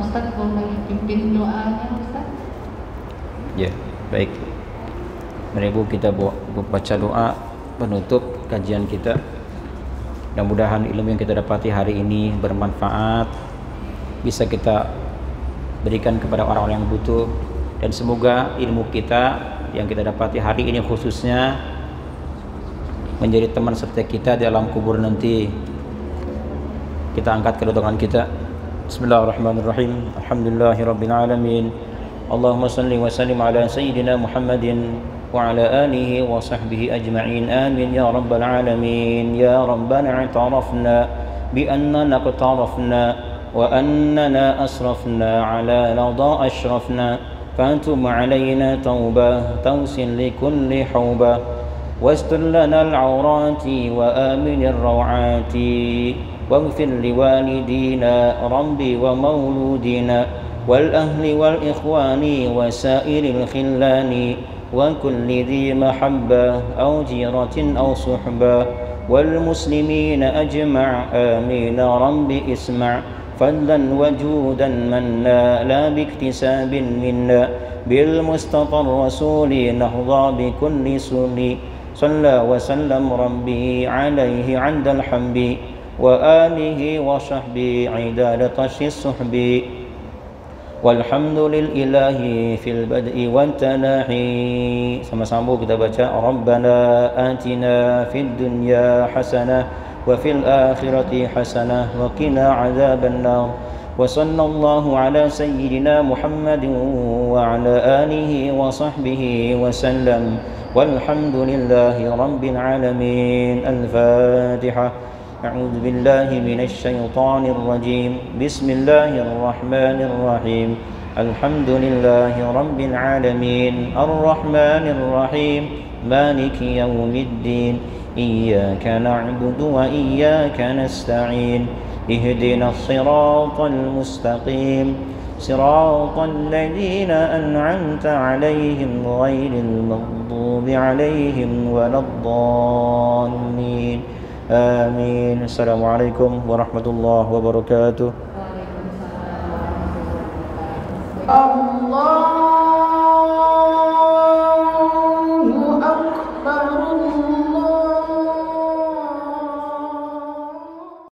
Ustadz boleh pimpin doanya Ustadz? Ya, baik. Mari Bu kita baca doa penutup kajian kita. Mudah-mudahan ilmu yang kita dapati hari ini bermanfaat, bisa kita berikan kepada orang-orang yang butuh, dan semoga ilmu kita yang kita dapati hari ini khususnya menjadi teman serta kita di alam kubur nanti. Kita angkat kedua tangan kita. Bismillahirrahmanirrahim. Alhamdulillahirabbil alamin. Allahumma shalli wa sallim ala sayyidina Muhammadin wa ala alihi wa sahbihi ajma'in. Amin ya rabbal alamin. Ya rabbana i'tarafna bi annana qtarafna wa annana asrafna ala lada ashrafna. فأنتم علينا توبة توسل لكل حوبة واستر لنا العورات وآمن الروعات واغفر لوالدينا ربي ومولودينا والأهل والإخوان وسائر الخلان وكل ذي محبة أو جيرة أو صحبة والمسلمين أجمع آمين رب اسمع فضلا وجودا منا لا باكتساب منا بالمصطفى الرسول نهضى بكل سن صلى وسلم ربي عليه عند الحمد وآله وصحبه عدال طش الصحب والحمد لله في البدء والتناحي. Sama-sama kita baca Rabbana atina fid dunya hasanah wa fil akhirati hasanah wa qina adzaban nar. Wa sallallahu ala sayyidina Muhammadin wa ala alihi wa sahbihi wa sallam. Walhamdulillahi rabbil alamin. Al-Fatihah. أعوذ بالله من الشيطان الرجيم بسم الله الرحمن الرحيم الحمد لله رب العالمين الرحمن الرحيم مالك يوم الدين إياك نعبد وإياك نستعين اهدنا الصراط المستقيم صراط الذين أنعمت عليهم غير المغضوب عليهم ولا الضالين آمين. Assalamualaikum warahmatullahi wabarakatuh. Allah